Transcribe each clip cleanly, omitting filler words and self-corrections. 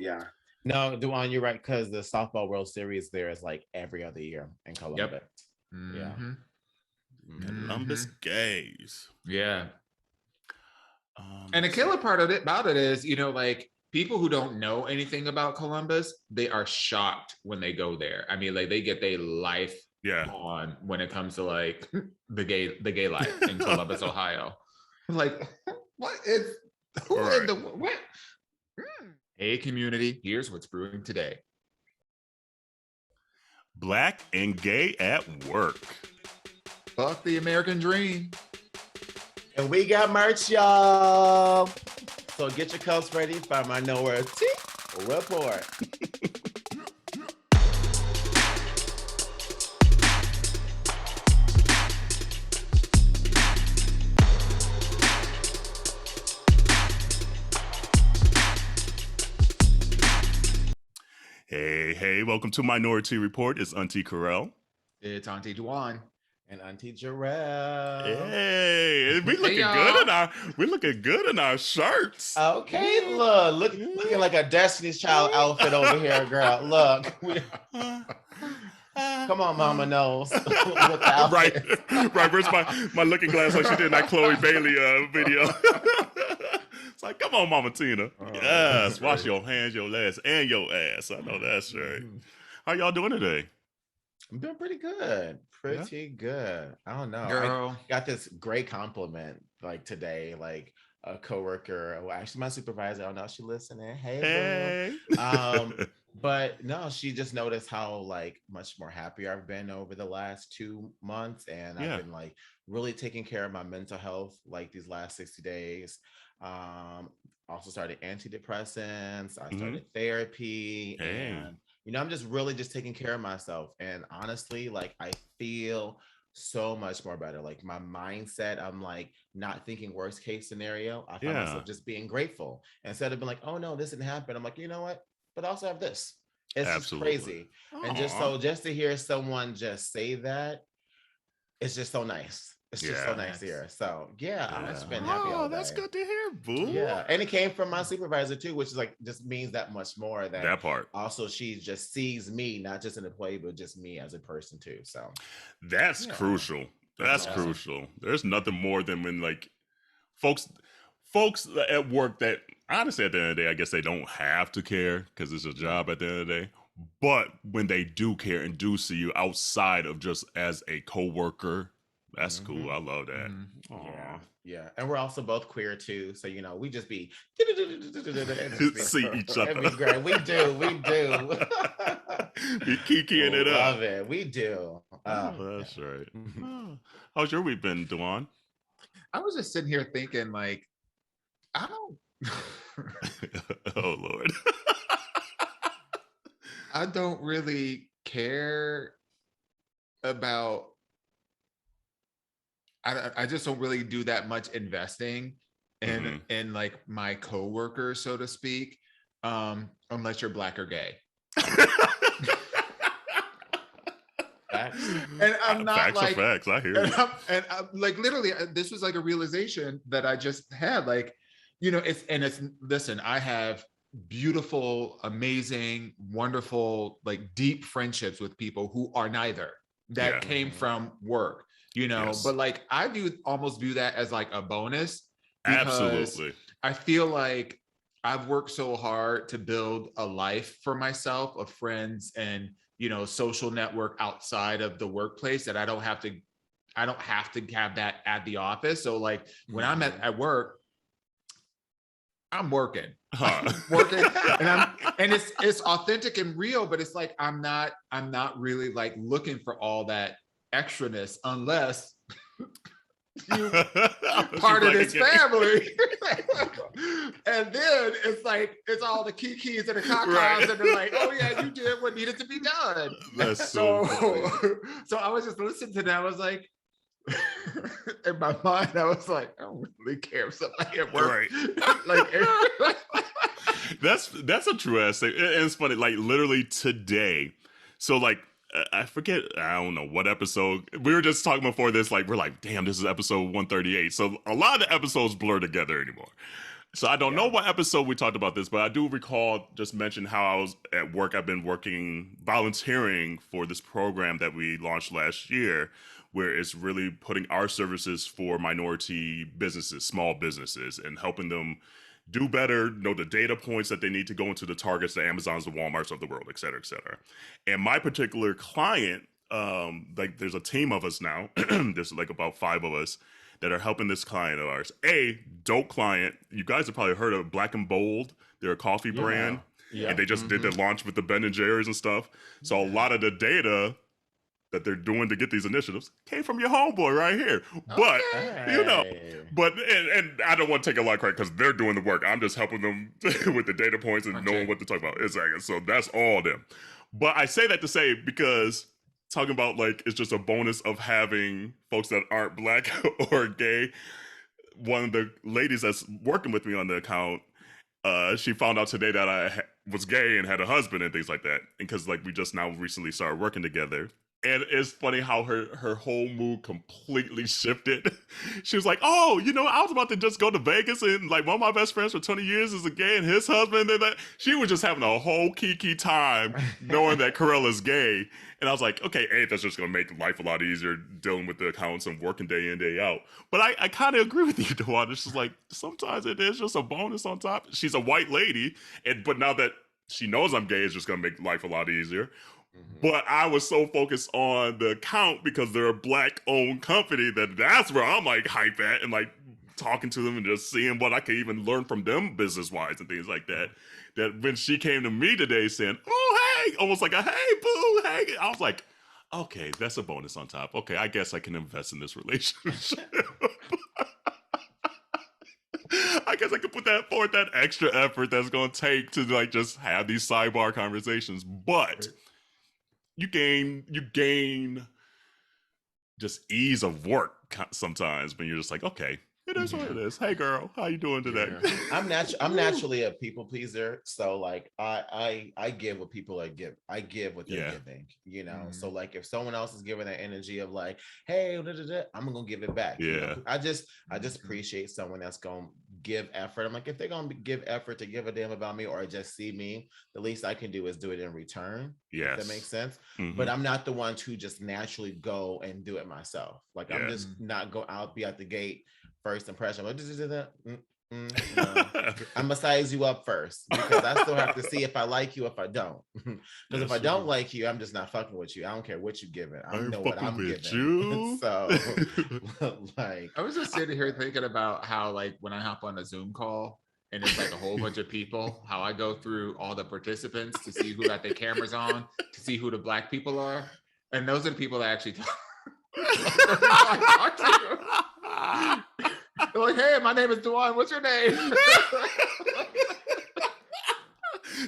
Yeah. No, Dawon, you're right, because the softball World Series there is like every other year in Columbus. Yep. Yeah. Columbus gays. Yeah. And the killer part of it about it is, like people who don't know anything about Columbus, they are shocked when they go there. I mean, like they get their life on when it comes to like the gay life in Columbus, Ohio. Like, what is who in the what? Hey community, here's what's brewing today. Black and gay at work. Fuck the American dream. And we got merch, y'all. So get your cups ready for Minority Report. Hey, welcome to Minority Report. It's Auntie Kerel. It's Auntie Dawon. And Auntie Jerrell. Hey, we looking good in our shirts. Okay, looking like a Destiny's Child outfit over here, girl. Look. Come on, Mama knows. right. Where's my looking glass like she did in that Chloe Bailey video? It's like, come on, Mama Tina. Yes, wash your hands, your legs, and your ass. I know that's right. How y'all doing today? I'm doing pretty good. Good. I don't know. Girl. I got this great compliment like today, like a coworker, well, actually my supervisor. I don't know if she's listening. Hey. But no, she just noticed how like much more happier I've been over the last 2 months. And I've been like really taking care of my mental health like these last 60 days. Also started antidepressants. I started therapy and I'm just really just taking care of myself. And honestly, like I feel so much more better. Like my mindset, I'm like not thinking worst case scenario. I find myself just being grateful instead of being like, oh no, this didn't happen. I'm like, you know what? But I also have this. It's just crazy. And just to hear someone just say that, it's just so nice. It's just so nice to hear. So I've just been happy all day. That's good to hear, boo. Yeah, and it came from my supervisor too, which is like just means that much more. That part. Also, she just sees me, not just an employee, but just me as a person too. So that's crucial. That's crucial. There's nothing more than when like folks at work that honestly at the end of the day, I guess they don't have to care because it's a job at the end of the day. But when they do care and do see you outside of just as a coworker, that's cool. I love that. Yeah. And we're also both queer too. So, we just be see each other. We do. Be kikiing it up. Love it. We do. That's right. How's your week been, Dawon? I was just sitting here thinking like, I don't. Oh, Lord. I don't really care about. I just don't really do that much investing in like my coworkers, so to speak, unless you're Black or gay. And I'm not facts like are facts. I hear you. And I'm like literally, this was like a realization that I just had. Like, listen, I have beautiful, amazing, wonderful, like deep friendships with people who are neither. That came from work. But like I almost view that as like a bonus. Absolutely. I feel like I've worked so hard to build a life for myself of friends and, social network outside of the workplace that I don't have to have that at the office. So like when I'm at work, I'm working. I'm working and it's authentic and real, but it's like I'm not really like looking for all that extraness unless you part of this family. And then it's like it's all the kikis and the kakas and they're like, oh yeah, you did what needed to be done. That's so I was just listening to that. I was like, in my mind, I was like, I don't really care if somebody at work. Right. That's a true ass thing. And it's funny, like literally today. So like I forget, I don't know what episode. We were just talking before this, like we're like, damn, this is episode 138. So a lot of the episodes blur together anymore. So I don't know what episode we talked about this, but I do recall just mention how I was at work. I've been volunteering for this program that we launched last year, where it's really putting our services for minority businesses, small businesses, and helping them do better, know the data points that they need to go into the Targets, the Amazons, the Walmarts of the world, et cetera, et cetera. And my particular client, like there's a team of us now, there's like about 5 of us that are helping this client of ours. Dope client. You guys have probably heard of Black and Bold. They're a coffee brand. Yeah. And they just did the launch with the Ben and Jerry's and stuff. So a lot of the data that they're doing to get these initiatives came from your homeboy right here. But, you know, and I don't want to take a lot of credit because they're doing the work. I'm just helping them with the data points and knowing what to talk about. Exactly. So that's all them. But I say that to say because talking about like it's just a bonus of having folks that aren't Black or gay. One of the ladies that's working with me on the account, she found out today that I was gay and had a husband and things like that. And because like we just now recently started working together. And it's funny how her whole mood completely shifted. She was like, oh, you know, I was about to just go to Vegas and like one of my best friends for 20 years is a gay and his husband. And that she was just having a whole kiki time knowing that Kerel is gay. And I was like, okay, that's just going to make life a lot easier dealing with the accounts and working day in, day out. But I kind of agree with you, Dawon. It's just like, sometimes it is just a bonus on top. She's a white lady. But now that she knows I'm gay, it's just going to make life a lot easier. But I was so focused on the account because they're a Black-owned company that's where I'm like hype at and like talking to them and just seeing what I could even learn from them business-wise and things like that. That when she came to me today saying, oh, hey, almost like a hey, boo, hey. I was like, okay, that's a bonus on top. Okay, I guess I can invest in this relationship. I guess I could put that forth, that extra effort that's going to take to like just have these sidebar conversations. But you gain just ease of work sometimes when you're just like, okay, it is what it is. Hey girl, how you doing today? Yeah. I'm naturally a people pleaser, so like I give what people are give. I give what they're giving, you know. So like if someone else is giving that energy of like, hey, I'm gonna give it back. Yeah. You know? I just appreciate someone that's gonna give effort. I'm like, if they're gonna give effort to give a damn about me or just see me, the least I can do is do it in return. Yes. If that makes sense. But I'm not the one to just naturally go and do it myself. Like I'm just not be at the gate. First impression, no. I'm gonna size you up first because I still have to see if I like you, if I don't. Because if I don't like you, I'm just not fucking with you. I don't care what you give it. I know what I'm giving. So, like, I was just sitting here thinking about how, like, when I hop on a Zoom call and it's like a whole bunch of people, how I go through all the participants to see who got their cameras on, to see who the Black people are, and those are the people that actually talk. They're like, hey, my name is Dawon. What's your name?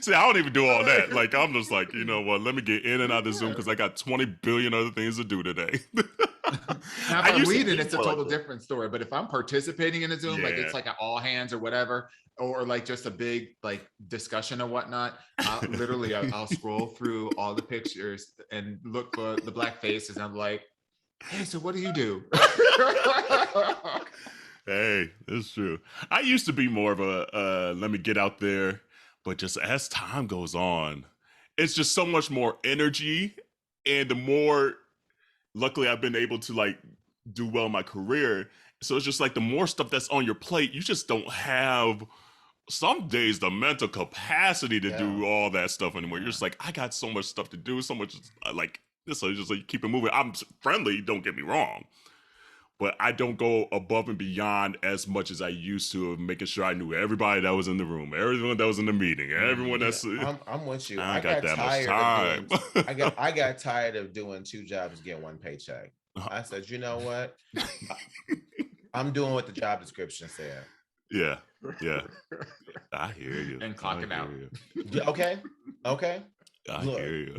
See, I don't even do all that. Like, I'm just like, you know what? Let me get in and out of Zoom because I got 20 billion other things to do today. Now, if I'm reading, it's a total different story. But if I'm participating in a Zoom, like it's like an all hands or whatever, or like just a big like discussion or whatnot, I'll scroll through all the pictures and look for the Black faces. And I'm like, hey, so what do you do? Hey, it's true. I used to be more of a let me get out there, but just as time goes on, it's just so much more energy. And the more, luckily, I've been able to like do well in my career. So it's just like the more stuff that's on your plate, you just don't have some days the mental capacity to do all that stuff anymore. You're just like, I got so much stuff to do, so much like this. So just like keep it moving. I'm friendly, don't get me wrong. But I don't go above and beyond as much as I used to of making sure I knew everybody that was in the room, everyone that was in the meeting, everyone that's. I'm with you. I got that much time. I got tired of doing 2 jobs to get 1 paycheck. I said, you know what? I'm doing what the job description said. Yeah. I hear you. And clocking out. Okay. I hear you.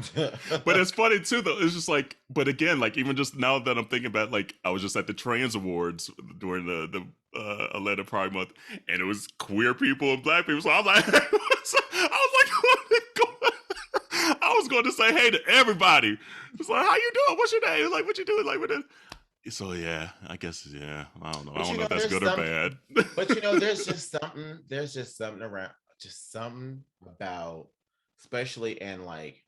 But it's funny too, though. It's just like, but again, like even just now that I'm thinking about, like I was just at the Trans Awards during the Atlanta Pride Month, and it was queer people and Black people. So I was like, I was going to say hey to everybody. It's like, how you doing? What's your name? Like, what you doing? Like, what? So yeah, I guess I don't know. I But don't know if that's good or bad. But there's just something around, just something about, especially in like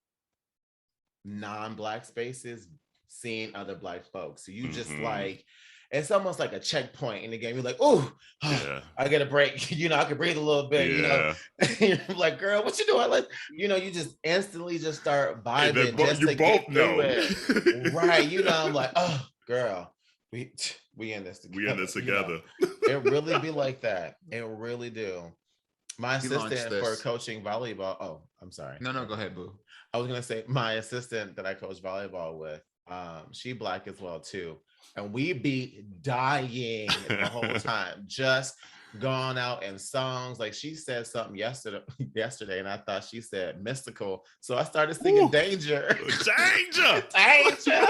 non-black spaces, seeing other black folks. So you just like, it's almost like a checkpoint in the game. You're like, oh, Yeah. I get a break. I can breathe a little bit. Yeah. You're like, girl, what you doing? Like, you just instantly just start vibing just you to both get know, through it. Right? I'm like, oh, girl, we in this together. We in this together. It really be like that. It really do. My assistant for coaching volleyball. Oh, I'm sorry. No, go ahead, boo. I was gonna say my assistant that I coach volleyball with, she black as well too. And we be dying the whole time, just gone out in songs. Like she said something yesterday, and I thought she said mystical. So I started singing Danger. Danger! Danger!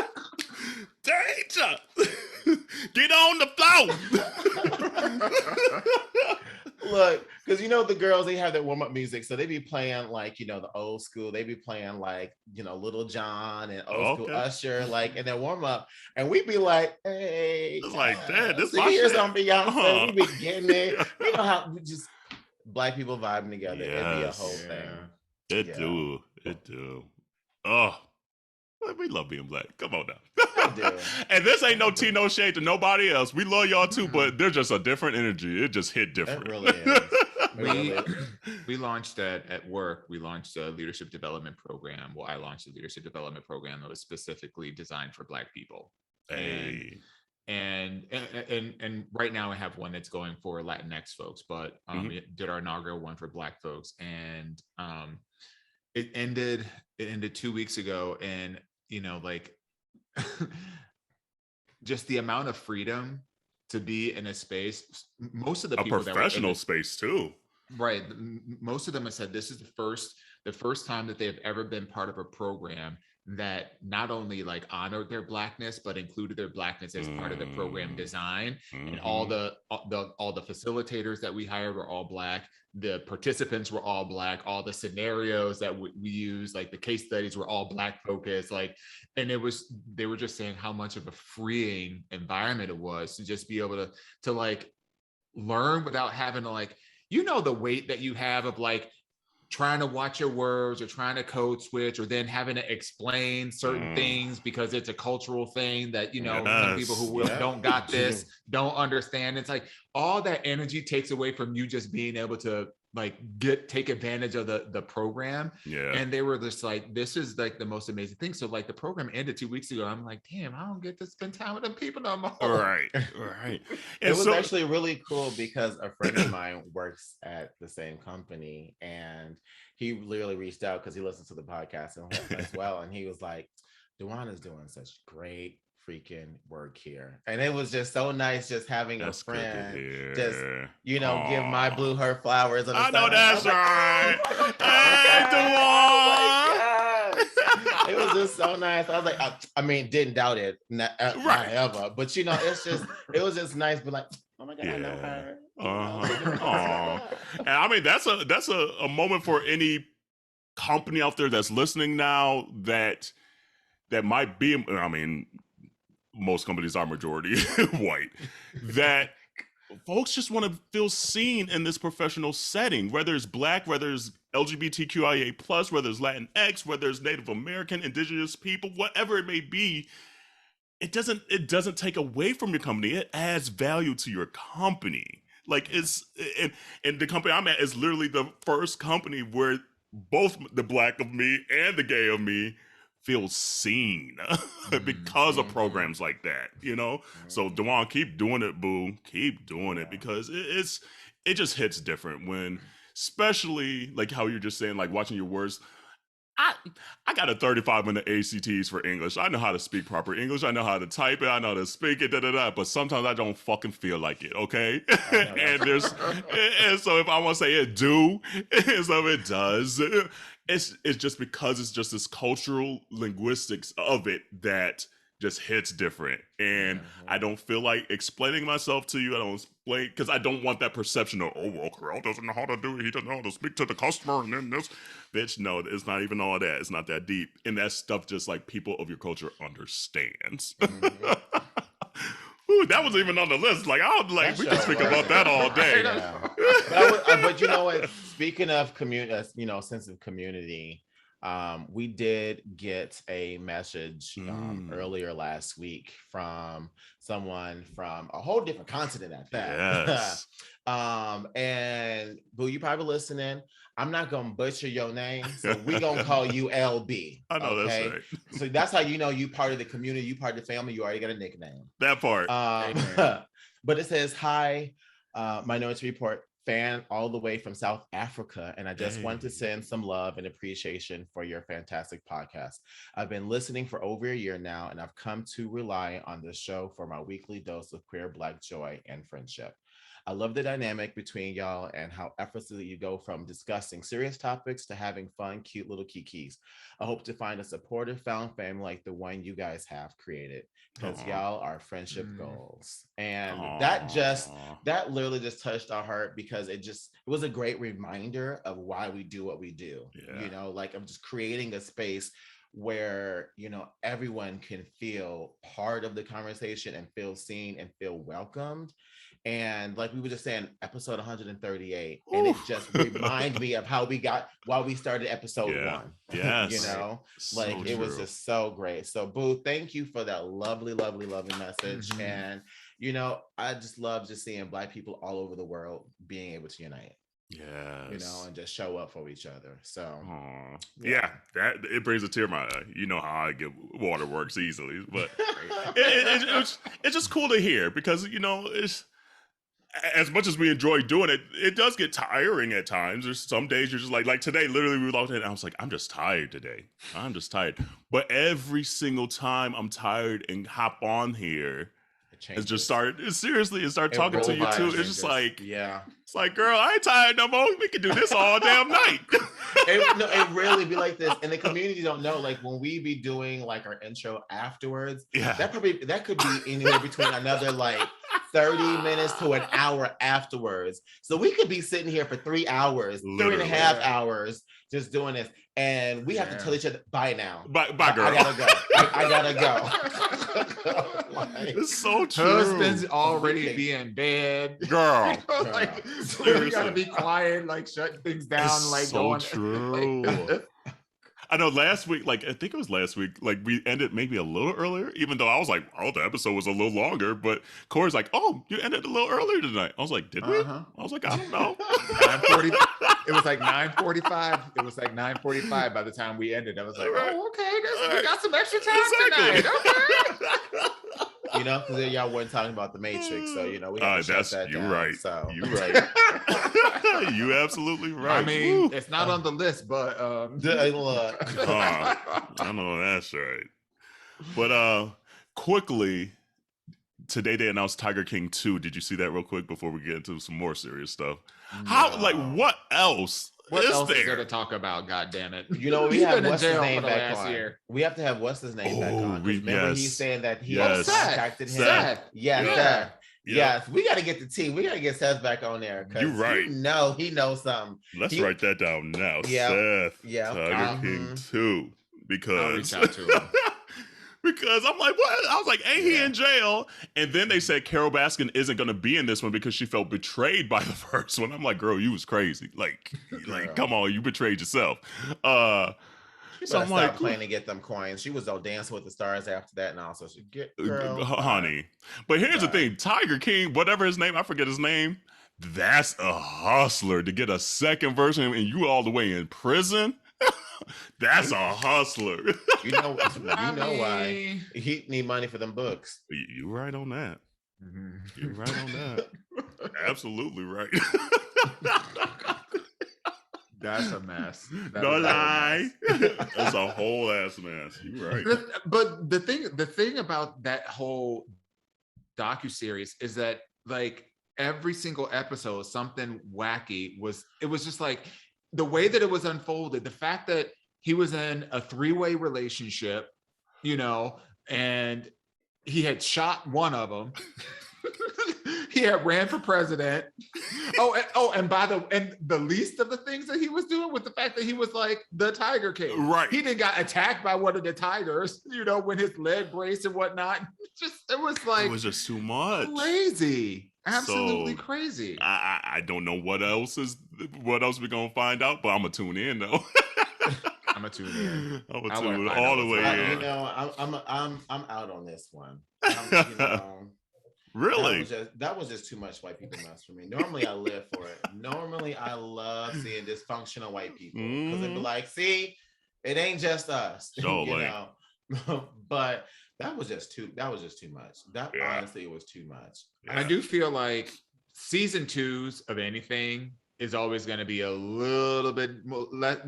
Danger! Get on the floor! Look, because the girls, they have their warm-up music, so they be playing like the old school. They be playing like Little John and old school Usher, like in their warm-up, and we be like, hey, it's like that. This so here's on Beyonce. We be getting it. You know how we just black people vibing together. Yes. It'd be a whole thing. It do. Oh, we love being black. Come on now. And this ain't no tea, no shade to nobody else. We love y'all too, but there's just a different energy. It just hit different. It really is. We launched at work. We launched a leadership development program. Well, I launched a leadership development program that was specifically designed for black people. Hey. And right now I have one that's going for Latinx folks, but we did our inaugural one for black folks, and it ended 2 weeks ago, and like just the amount of freedom to be in a space. Most of the people professional space too, right? Most of them have said this is the first time that they've ever been part of a program that not only like honored their blackness, but included their blackness as part of the program design. And all the facilitators that we hired were all black. The participants were all black. All the scenarios that we used, like the case studies, were all black focused. Like, and they were just saying how much of a freeing environment it was to just be able to like learn without having to like, the weight that you have of like trying to watch your words or trying to code switch or then having to explain certain things because it's a cultural thing that, some people who don't got this, don't understand. It's like all that energy takes away from you just being able to like take advantage of the program. Yeah. And they were just like, this is like the most amazing thing. So like the program ended 2 weeks ago. I'm like, damn, I don't get to spend time with them people no more. Right. It was actually really cool because a friend of mine works at the same company, and he literally reached out because he listens to the podcast as well. And he was like, Dawon is doing such great freaking work here. And it was just so nice just having a friend just give my blue her flowers. I know that's right. It was just so nice. I was like, I mean, didn't doubt it, not ever, but it was just nice, but like, oh my god, I know her. And I mean, that's a moment for any company out there that's listening now that might be, I mean, most companies are majority white, that folks just want to feel seen in this professional setting, whether it's black, whether it's LGBTQIA+, whether it's Latinx, whether it's Native American, indigenous people, whatever it may be. It doesn't take away from your company. It adds value to your company. Like and the company I'm at is literally the first company where both the black of me and the gay of me feel seen because of programs like that, So Dawon, keep doing it, boo. Keep doing it, because it just hits different when, especially like how you're just saying, like watching your words. I got a 35-minute ACTs for English. I know how to speak proper English. I know how to type it. I know how to speak it. But sometimes I don't fucking feel like it. Okay, and so if I want to say it, do, and so it does. It's just because it's just this cultural linguistics of it that just hits different, and I don't feel like explaining myself to you. I don't explain because I don't want that perception of, oh, well, Kerel doesn't know how to do it. He doesn't know how to speak to the customer, and then this, bitch. No, it's not even all that. It's not that deep, and that stuff just like people of your culture understands. Ooh, that was even on the list. Like, we can speak about that all day. But you know what? Speaking of community, sense of community, we did get a message earlier last week from someone from a whole different continent at that. Yes. And Boo, you probably listening. I'm not gonna butcher your name, so we gonna call you LB. I know, okay? That's right. So that's how you know you part of the community, you part of the family. You already got a nickname. That part. But it says, "Hi, Minority Report fan, all the way from South Africa, and I just wanted to send some love and appreciation for your fantastic podcast. I've been listening for over a year now, and I've come to rely on this show for my weekly dose of queer Black joy and friendship. I love the dynamic between y'all and how effortlessly you go from discussing serious topics to having fun, cute little kikis. I hope to find a supportive found family like the one you guys have created, because y'all are friendship goals." And that literally just touched our heart, because it was a great reminder of why we do what we do. Like, I'm just creating a space where everyone can feel part of the conversation and feel seen and feel welcomed. And like we were just saying, episode 138, and it just reminded me of why we started episode 1. Yes. It was just so great. So Boo, thank you for that lovely, lovely, lovely message. And I just love just seeing Black people all over the world being able to unite. Yes. And just show up for each other. So that it brings a tear in my eye. You know how I get waterworks easily, but it's just cool to hear, because it's, as much as we enjoy doing it, it does get tiring at times. There's some days you're just like today, literally we logged in and I was like, I'm just tired today. I'm just tired. But every single time I'm tired and hop on here, and just start talking to you too. It's just like, it's like, girl, I ain't tired no more. We can do this all damn night. It really be like this. And the community don't know, like when we be doing like our intro afterwards, that could be anywhere between another like 30 minutes to an hour afterwards. So we could be sitting here for 3 hours, literally. 3.5 hours just doing this. And we have to tell each other, bye now. Bye, girl. I gotta go. I gotta go. It's so true. Husbands already be in bed. Girl. So we gotta be quiet, like shutting things down. It's like so going true. I know last week, I think it was last week, we ended maybe a little earlier, even though I was like, oh, the episode was a little longer, but Corey's like, oh, you ended a little earlier tonight. I was like, did we? I was like, I don't know. 9:40. It was like 9:45. It was like 9:45 by the time we ended. I was like, oh, okay, we got some extra time tonight. Okay. Because y'all weren't talking about the Matrix, so we have to shut that down. Right. So you're right. You absolutely right. I mean, it's not on the list, but look. I know that's right. But quickly, today they announced Tiger King 2. Did you see that real quick before we get into some more serious stuff? No. What else? What else is there to talk about? God damn it! We have what's his name back on. We have to have what's his name back on. Remember he's saying that he contacted him. Seth. Seth. Yes, we got to get the team. We got to get Seth back on there. You're right. He knows something. Let's write that down now. Seth. Tiger King 2. Because I'll reach out to him. Because I'm like, what? I was like, ain't he in jail? And then they said Carol Baskin isn't going to be in this one because she felt betrayed by the first one. I'm like, girl, you was crazy. Like, come on, you betrayed yourself. So I'm like, playing to get them coins. She was on Dancing with the Stars after that, and also she get honey. But here's the thing: Tiger King, whatever his name, I forget his name. That's a hustler to get a second version, and you all the way in prison. That's a hustler. You know why he need money for them books. You're right on that. You're right on that. Absolutely right. That's a mess. No lie. That's a whole ass mess. You're right. But the thing about that whole docuseries is that like every single episode, something wacky was just like the way that it was unfolded, the fact that he was in a 3-way relationship, and he had shot one of them. He had ran for president. And the least of the things that he was doing was the fact that he was like the Tiger King. Right. He then got attacked by one of the tigers, when his leg brace and whatnot. It was just too much. Crazy. Absolutely crazy. I don't know what else we're gonna find out, but I'm gonna tune in though. I'm gonna tune in. I'm gonna tune all the way in. I'm out on this one. Really? That was just too much white people mess for me. Normally I live for it. Normally I love seeing dysfunctional white people because they'd be like, see, it ain't just us. But that was just too much. Honestly, it was too much. And I do feel like season 2s of anything is always going to be a little bit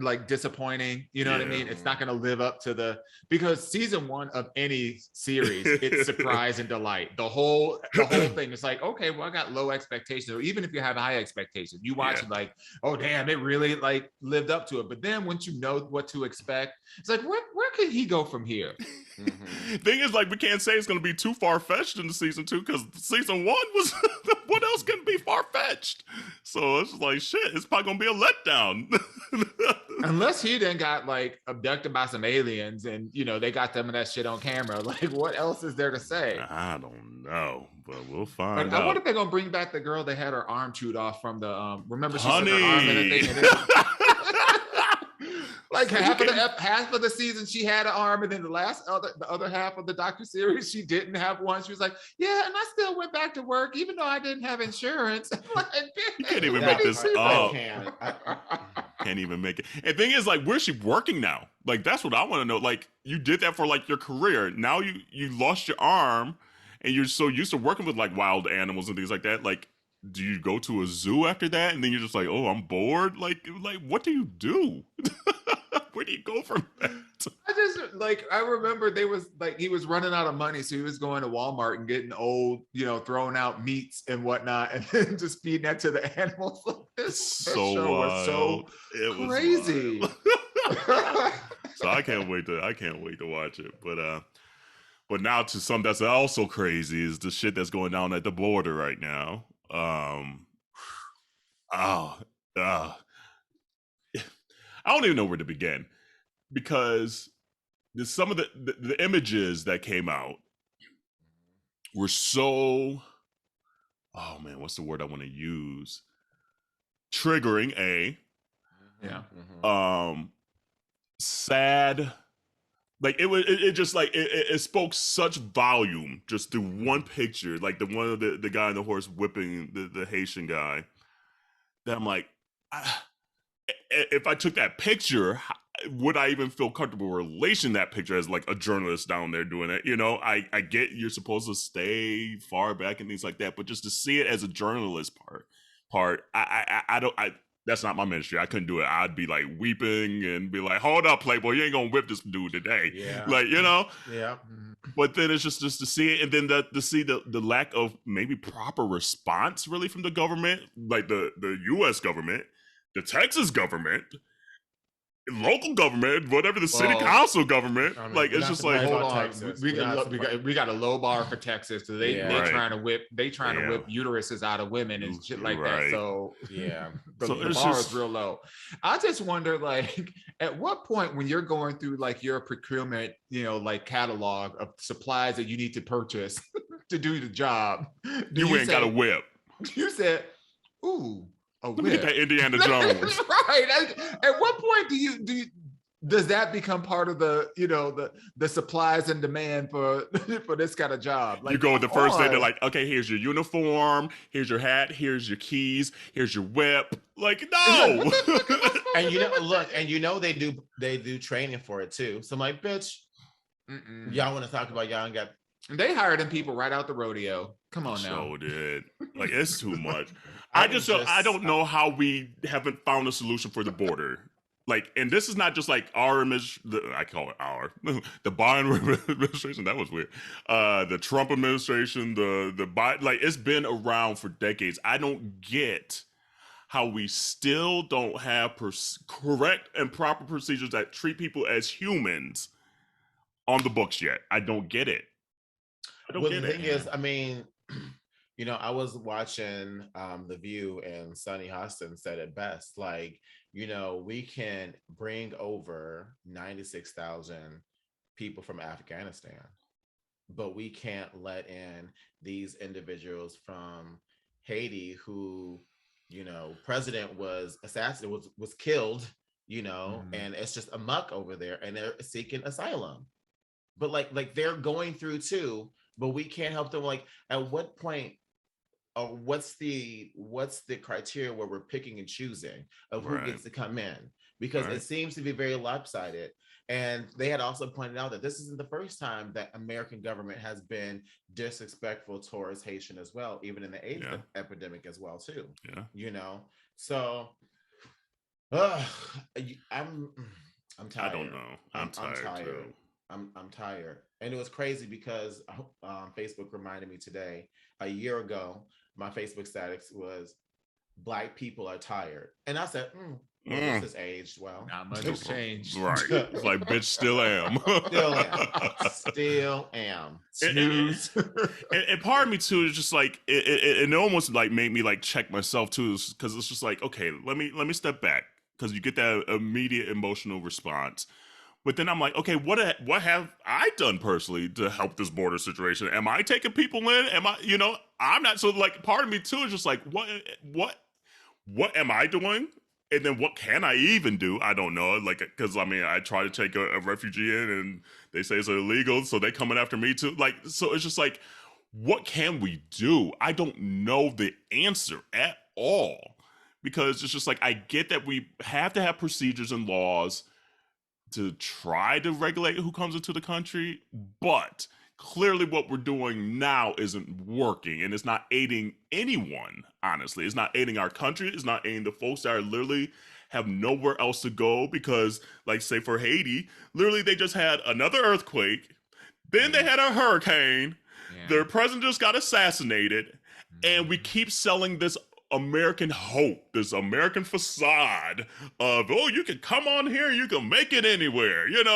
like disappointing. You know what I mean? It's not going to live up to because season 1 of any series, it's surprise and delight. The whole thing is like, okay, well, I got low expectations. Or even if you have high expectations, you watch it like, oh damn, it really like lived up to it. But then once you know what to expect, it's like, where could he go from here? Thing is, like, we can't say it's going to be too far-fetched in the season 2 because season 1 was what else can be far-fetched? So it's like, shit, it's probably going to be a letdown. Unless he then got like abducted by some aliens and they got them and that shit on camera. Like, what else is there to say? I don't know, but we'll find out. I wonder if they're going to bring back the girl that had her arm chewed off from the remember she Honey. took her arm in a thing. Like half of the season she had an arm, and then the other half of the docuseries she didn't have one. She was like, yeah, and I still went back to work even though I didn't have insurance. Like, you can't even make this up. Can't even make it. And thing is, like, where's she working now? Like, that's what I want to know. Like, you did that for like your career. Now you lost your arm, and you're so used to working with like wild animals and things like that. Like, do you go to a zoo after that, and then you're just like, oh, I'm bored? Like what do you do? Where do you go from that? I remember he was running out of money, so he was going to Walmart and getting old, throwing out meats and whatnot, and then just feeding that to the animals. Like this show was so crazy. So I can't wait to watch it. But now to something that's also crazy is the shit that's going down at the border right now. I don't even know where to begin because some of the images that came out were so, oh man, what's the word I want to use? Triggering, sad. Like it just like it spoke such volume just through one picture, like the one of the guy on the horse whipping the Haitian guy. That I'm like, if I took that picture, would I even feel comfortable relating that picture as like a journalist down there doing it? I get you're supposed to stay far back and things like that, but just to see it as a journalist part, I don't. That's not my ministry. I couldn't do it. I'd be like weeping and be like, hold up, Playboy, you ain't gonna whip this dude today. Yeah. Like, Yeah. But then it's just to see it, and then to see the lack of maybe proper response really from the government, like the U.S. government, the Texas government, local government, whatever the city council government. Like, it's just like, hold on, we got a low bar for Texas. So they trying to whip uteruses out of women and shit like that. So the bar is real low. I just wonder, like, at what point when you're going through like your procurement, like catalog of supplies that you need to purchase to do the job, you ain't got a whip. You said, ooh. Let me get that Indiana Jones. Right. At what point does that become part of the supplies and demand for this kind of job? Like, you go with the first day, they're like, okay, here's your uniform, here's your hat, here's your keys, here's your whip. Like, no. And they do training for it too. So I'm like, bitch, y'all want to talk about y'all ain't got. They hired them people right out the rodeo. Come on now. So did. Like, it's too much. I don't know how we haven't found a solution for the border. Like, and this is not just like our image. I call it our. The Biden administration, that was weird. The Trump administration, the Biden, like, it's been around for decades. I don't get how we still don't have correct and proper procedures that treat people as humans on the books yet. I don't get it. The thing is, I mean, I was watching The View, and Sonny Hostin said it best. Like, we can bring over 96,000 people from Afghanistan, but we can't let in these individuals from Haiti who, president was assassinated, was killed, and it's just amok over there, and they're seeking asylum. But like they're going through too, but we can't help them. Like, at what point, or what's the criteria where we're picking and choosing of who gets to come in? Because it seems to be very lopsided. And they had also pointed out that this isn't the first time that American government has been disrespectful towards Haitian as well, even in the AIDS epidemic as well too. So I'm tired. I don't know. I'm tired too. I'm tired. And it was crazy because Facebook reminded me today, a year ago, my Facebook status was Black people are tired. And I said, this has aged well. Not much has changed. Right. It's like, bitch, still am. Still am. Snooze. And part of me too is just like, it almost like made me like check myself too, because it's just like, okay, let me step back, because you get that immediate emotional response. But then I'm like, okay, what have I done personally to help this border situation? Am I taking people in? Am I, I'm not. So like, part of me too is just like, what am I doing? And then what can I even do? I don't know. Like, because I try to take a refugee in, and they say it's illegal, so they coming after me too. Like, so it's just like, what can we do? I don't know the answer at all, because it's just like, I get that we have to have procedures and laws to try to regulate who comes into the country, but clearly what we're doing now isn't working, and it's not aiding anyone, honestly. It's not aiding our country. It's not aiding the folks that are literally have nowhere else to go, because, like, say for Haiti, literally they just had another earthquake, then they had a hurricane, their president just got assassinated, and we keep selling this American hope, this American facade of, oh, you can come on here, you can make it anywhere, and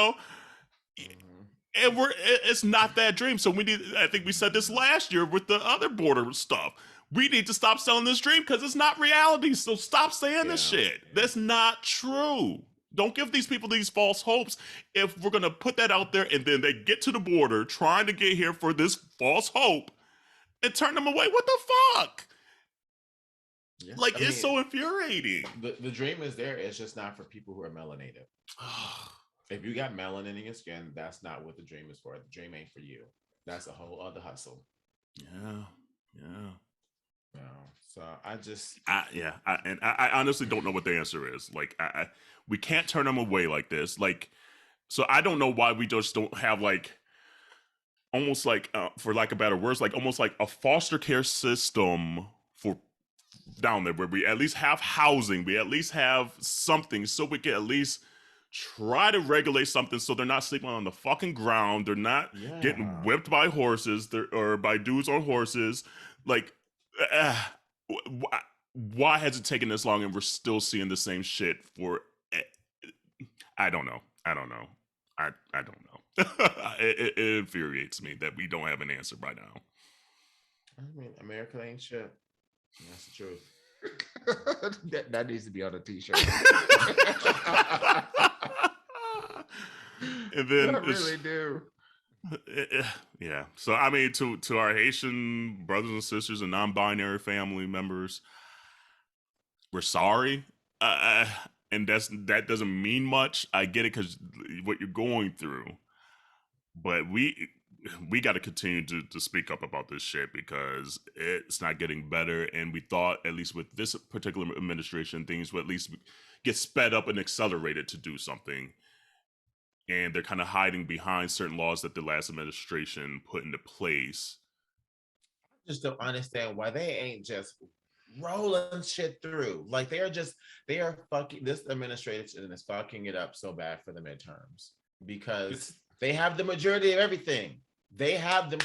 it's not that dream. So we need, I think we said this last year with the other border stuff, we need to stop selling this dream, because it's not reality. So stop saying this shit. That's not true. Don't give these people these false hopes. If we're gonna put that out there, and then they get to the border trying to get here for this false hope, and turn them away, what the fuck? Yeah. Like, it's so infuriating. The dream is there. It's just not for people who are melanated. If you got melanin in your skin, that's not what the dream is for. The dream ain't for you. That's a whole other hustle. Yeah. So I honestly don't know what the answer is. Like, we can't turn them away like this. Like, so I don't know why we just don't have, like, almost like, for lack of better words, like almost like a foster care system for down there, where we at least have housing, we at least have something, so we can at least try to regulate something, so they're not sleeping on the fucking ground, they're not getting whipped by horses, or by dudes on horses. Like, why has it taken this long, and we're still seeing the same shit for? I don't know. I don't know. It infuriates me that we don't have an answer by now. America ain't shit. That's the truth. that needs to be on a t-shirt. And then I really do. Yeah. So to our Haitian brothers and sisters and non-binary family members, we're sorry. And that doesn't mean much. I get it, because what you're going through, but we got to continue to speak up about this shit, because it's not getting better. And we thought, at least with this particular administration, things would at least get sped up and accelerated to do something. And they're kind of hiding behind certain laws that the last administration put into place. I just don't understand why they ain't just rolling shit through. Like, they are fucking, this administration is fucking it up so bad for the midterms, because they have the majority of everything. They have them.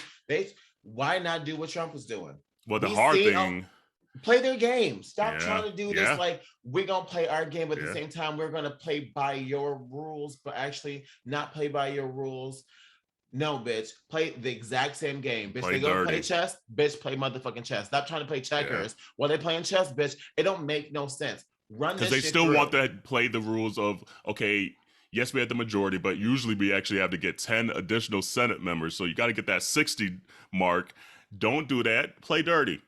Why not do what Trump was doing? Well, the hard thing, play their game. Stop trying to do this like, we're gonna play our game, but at the same time we're gonna play by your rules, but actually not play by your rules. No, bitch. Play the exact same game. Bitch, Play they go dirty. play chess. Bitch, play motherfucking chess. Stop trying to play checkers while they playing chess, bitch. It don't make no sense. Run Because this they shit still through. want to play the rules of, okay, yes, we had the majority, but usually we actually have to get 10 additional Senate members. So you got to get that 60 mark. Don't do that. Play dirty.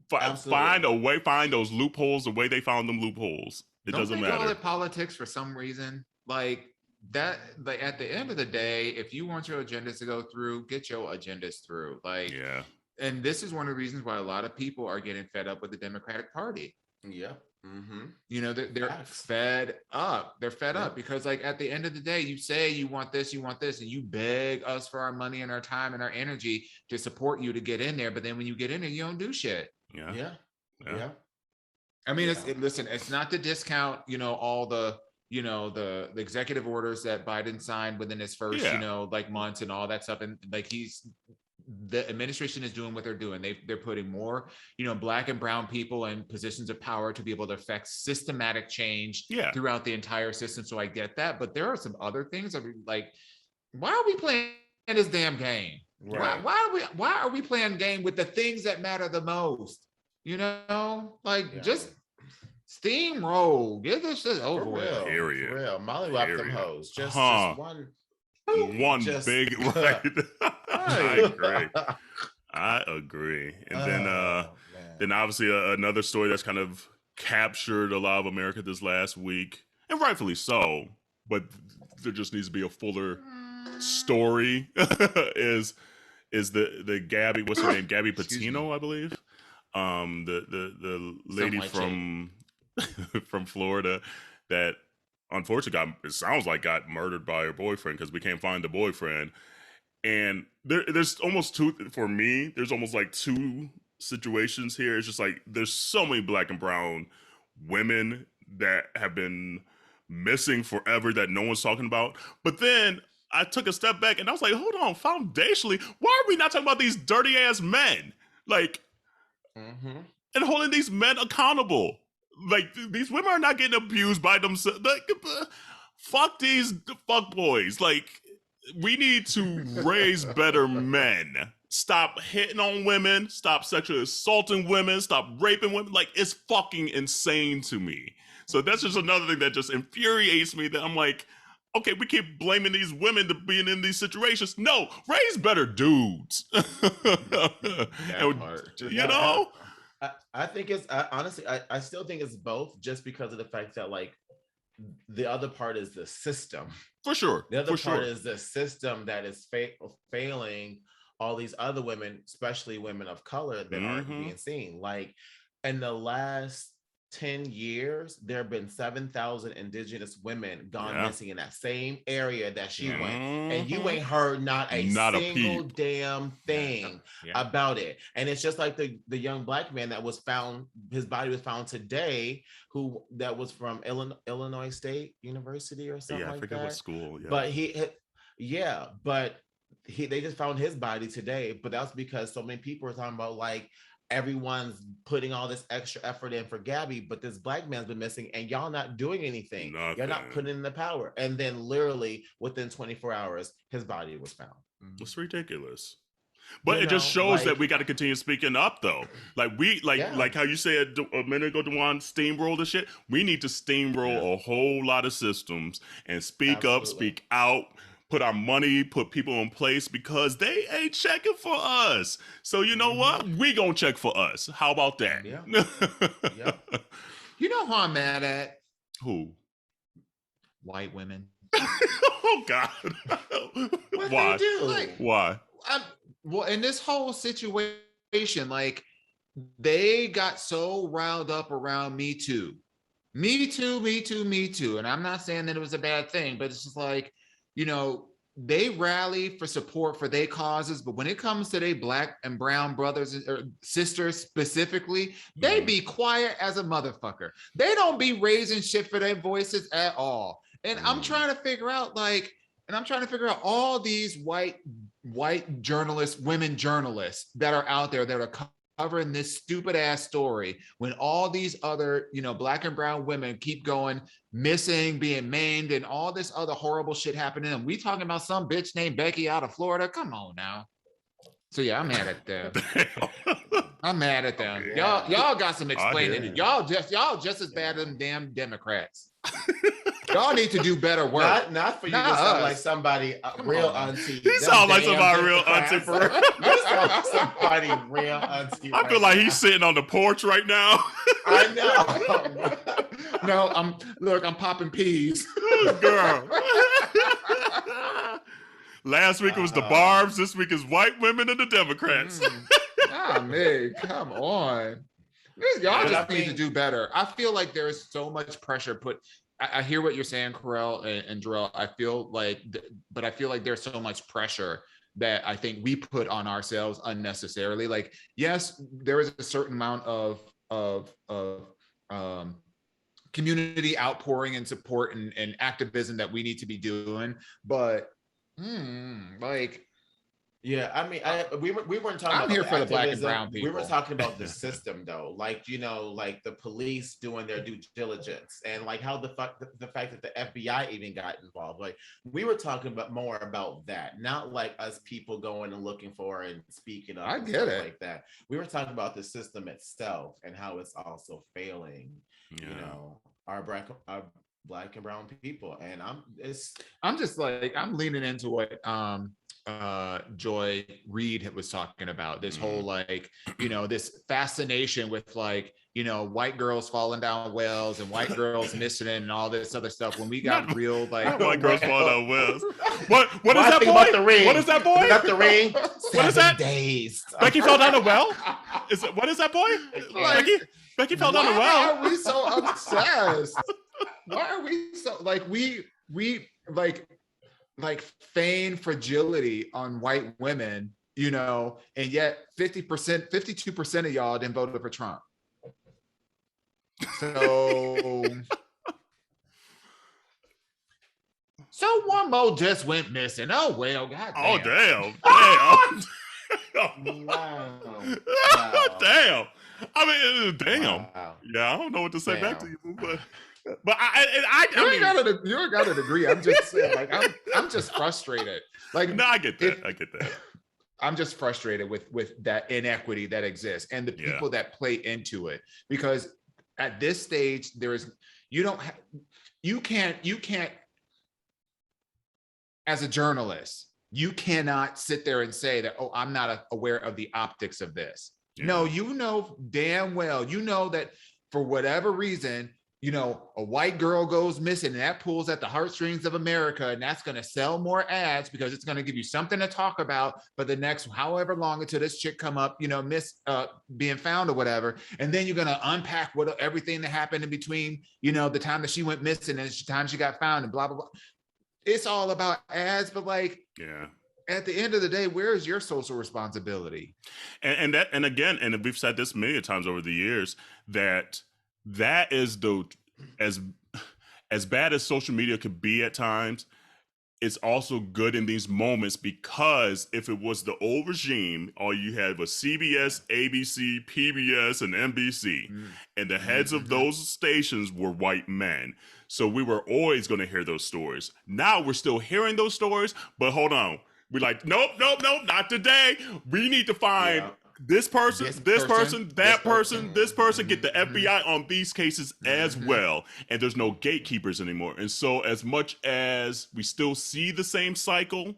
Find a way, find those loopholes the way they found them loopholes. It doesn't matter. Call it politics for some reason. Like that, like at the end of the day, if you want your agendas to go through, get your agendas through. Like, yeah. And this is one of the reasons why a lot of people are getting fed up with the Democratic Party. Yeah. Mm-hmm. You know, they're fed up. They're fed up because, like, at the end of the day, you say you want this, and you beg us for our money and our time and our energy to support you to get in there. But then when you get in there, you don't do shit. Yeah. I mean, listen, it's not to discount, you know, all the, you know, the executive orders that Biden signed within his first, you know, like months and all that stuff. And like the administration is doing what they're doing. They're putting more, you know, Black and brown people in positions of power to be able to affect systematic change throughout the entire system. So I get that, but there are some other things that are like, why are we playing this damn game? Right. Why are we playing game with the things that matter the most? You know, like just steamroll, get this shit over with. For real. Molly wrap them hoes. Just one just, big right. I agree. And then obviously another story that's kind of captured a lot of America this last week, and rightfully so, but there just needs to be a fuller story is the Gabby, what's her name? Gabby Petito, I believe. The lady from from Florida that unfortunately got murdered by her boyfriend because we can't find the boyfriend. And there's almost like two situations here. It's just like there's so many Black and brown women that have been missing forever that no one's talking about. But then I took a step back and I was like, hold on, foundationally, why are we not talking about these dirty ass men? Like, and holding these men accountable. Like, these women are not getting abused by themselves. Like, fuck these fuck boys. Like, we need to raise better men. Stop hitting on women. Stop sexually assaulting women. Stop raping women. Like, it's fucking insane to me. So that's just another thing that just infuriates me, that I'm like, okay, we keep blaming these women to being in these situations. No, raise better dudes. You know? I think it's honestly, I still think it's both, just because of the fact that, like, the other part is the system. For sure. The other part is the system that is failing all these other women, especially women of color, that aren't being seen. Like, in the last 10 years, there have been 7,000 indigenous women gone missing in that same area that she went. And you ain't heard not a single damn thing about it. And it's just like the young Black man that was found, his body was found today, that was from Illinois State University or something like that. Yeah, I forget what school. Yeah. But they just found his body today. But that's because so many people are talking about, like, everyone's putting all this extra effort in for Gabby, but this Black man's been missing and y'all not doing anything. Nothing. You're not putting in the power. And then literally within 24 hours, his body was found. It's ridiculous. But it just shows that we got to continue speaking up, though. Like how you said a minute ago, Dawon, steamroll the shit. We need to steamroll a whole lot of systems and speak up, speak out, put our money, put people in place, because they ain't checking for us. So you know what? We gonna check for us. How about that? Yeah. You know who I'm mad at? Who? White women. Oh God. Why? Why? Well, in this whole situation, like, they got so riled up around Me Too. Me Too. And I'm not saying that it was a bad thing, but it's just like, you know, they rally for support for their causes, but when it comes to their Black and brown brothers or sisters specifically, they be quiet as a motherfucker. They don't be raising shit for their voices at all. And I'm trying to figure out, all these white journalists, women journalists that are out there that are covering this stupid ass story when all these other, Black and brown women keep going missing, being maimed, and all this other horrible shit happening. And we talking about some bitch named Becky out of Florida. Come on now. So yeah, I'm mad at them. I'm mad at them. Yeah. Y'all got some explaining. Y'all just as bad as them damn Democrats. Y'all need to do better work. Not for you to sound like somebody real auntie. He sound like somebody real auntie for real. You sound like somebody real auntie. I feel like he's sitting on the porch right now. I know. No, I'm popping peas. Girl. Last week it was the Barbs. This week is white women and the Democrats. Man, come on. Y'all just need to do better. I feel like there is so much pressure put. I hear what you're saying, Kerel and Jerrell. I feel like there's so much pressure that I think we put on ourselves unnecessarily. Like, yes, there is a certain amount of community outpouring and support and activism that we need to be doing, but yeah, I mean, we weren't talking. I'm about here the for the Black and activism. brown people. We were talking about the system, though, like the police doing their due diligence, and like how the fact that the FBI even got involved. Like, we were talking about more about that, not like us people going and looking for and speaking up. I get it like that. We were talking about the system itself and how it's also failing. Yeah. Our Black and brown people, and I'm leaning into what Joy Reid was talking about, this whole this fascination with white girls falling down wells and white girls missing and all this other stuff, when we got real white girls falling down wells. What is that boy? What is that boy? Not the ring. What is that? Days. Becky fell down a well? What is that boy? Becky fell down a well. Why are we so obsessed? Why are we so we feign fragility on white women, and yet 52% of y'all didn't vote for Trump. So one more just went missing. Oh well, god damn. Oh damn. Wow. Damn. I mean, damn. Wow. Yeah, I don't know what to say back to you, but you ain't got to agree. I'm just saying, I'm just frustrated. No, I get that. I'm just frustrated with that inequity that exists and the people that play into it, because at this stage you can't as a journalist, you cannot sit there and say that, I'm not aware of the optics of this. Yeah. No, damn well, that for whatever reason, a white girl goes missing and that pulls at the heartstrings of America, and that's going to sell more ads because it's going to give you something to talk about for the next however long until this chick come up, being found or whatever. And then you're going to unpack everything that happened in between, the time that she went missing and the time she got found and blah, blah, blah. It's all about ads, but at the end of the day, where is your social responsibility? And again, we've said this many times over the years, that is as bad as social media could be at times, it's also good in these moments, because if it was the old regime, all you had was CBS, ABC, PBS, and NBC, and the heads of those stations were white men. So we were always going to hear those stories. Now we're still hearing those stories, but hold on. We're like, nope, not today. We need to find this person, this person, that person, this person, get the FBI on these cases as well. And there's no gatekeepers anymore. And so as much as we still see the same cycle,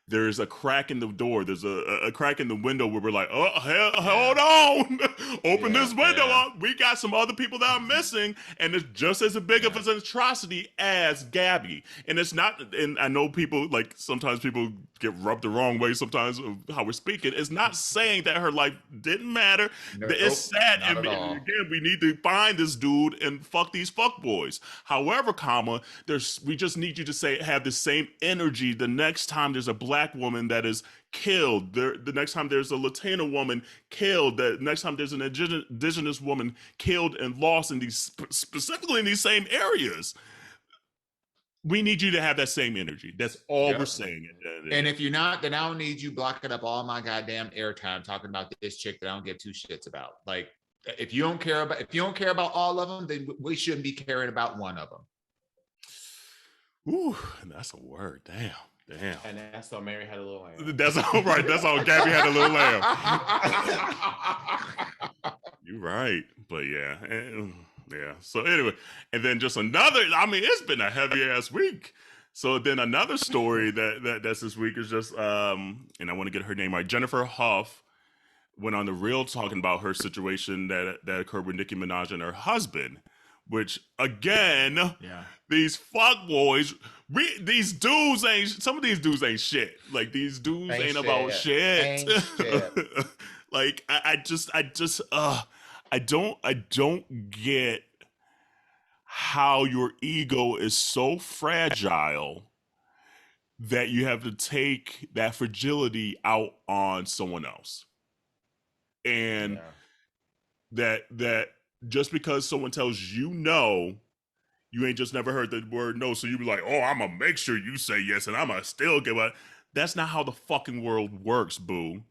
there's a crack in the door. There's a crack in the window where we're like, hold on. Open this window up. We got some other people that are missing. And it's just as big of an atrocity as Gabby. And it's not, and I know people, sometimes people get rubbed the wrong way sometimes of how we're speaking. It's not saying that her life didn't matter. It's sad. And again, we need to find this dude and fuck these fuck boys. However, we just need you to have the same energy the next time there's a black woman that is killed, the next time there's a Latina woman killed, the next time there's an indigenous woman killed and lost specifically in these same areas. we need you to have that same energy. That's all we're saying. And if you're not, then I don't need you blocking up all my goddamn airtime talking about this chick that I don't give two shits about. Like, if you don't care about all of them, then we shouldn't be caring about one of them. Ooh, that's a word. Damn. And that's how Mary had a little lamb. That's all right. That's how Gabby had a little lamb. You're right. But yeah. Yeah. So anyway, and then just another, I mean, it's been a heavy ass week. So then another story that's this week is just, and I want to get her name right. Jennifer Huff went on The Real talking about her situation that occurred with Nicki Minaj and her husband, which again, these fuck boys, some of these dudes ain't shit. Like these dudes ain't about shit. Like I don't get how your ego is so fragile that you have to take that fragility out on someone else. And that just because someone tells you no, you ain't just never heard the word no, so you be like, oh, I'm gonna make sure you say yes, and I'm gonna still give up. That's not how the fucking world works, boo.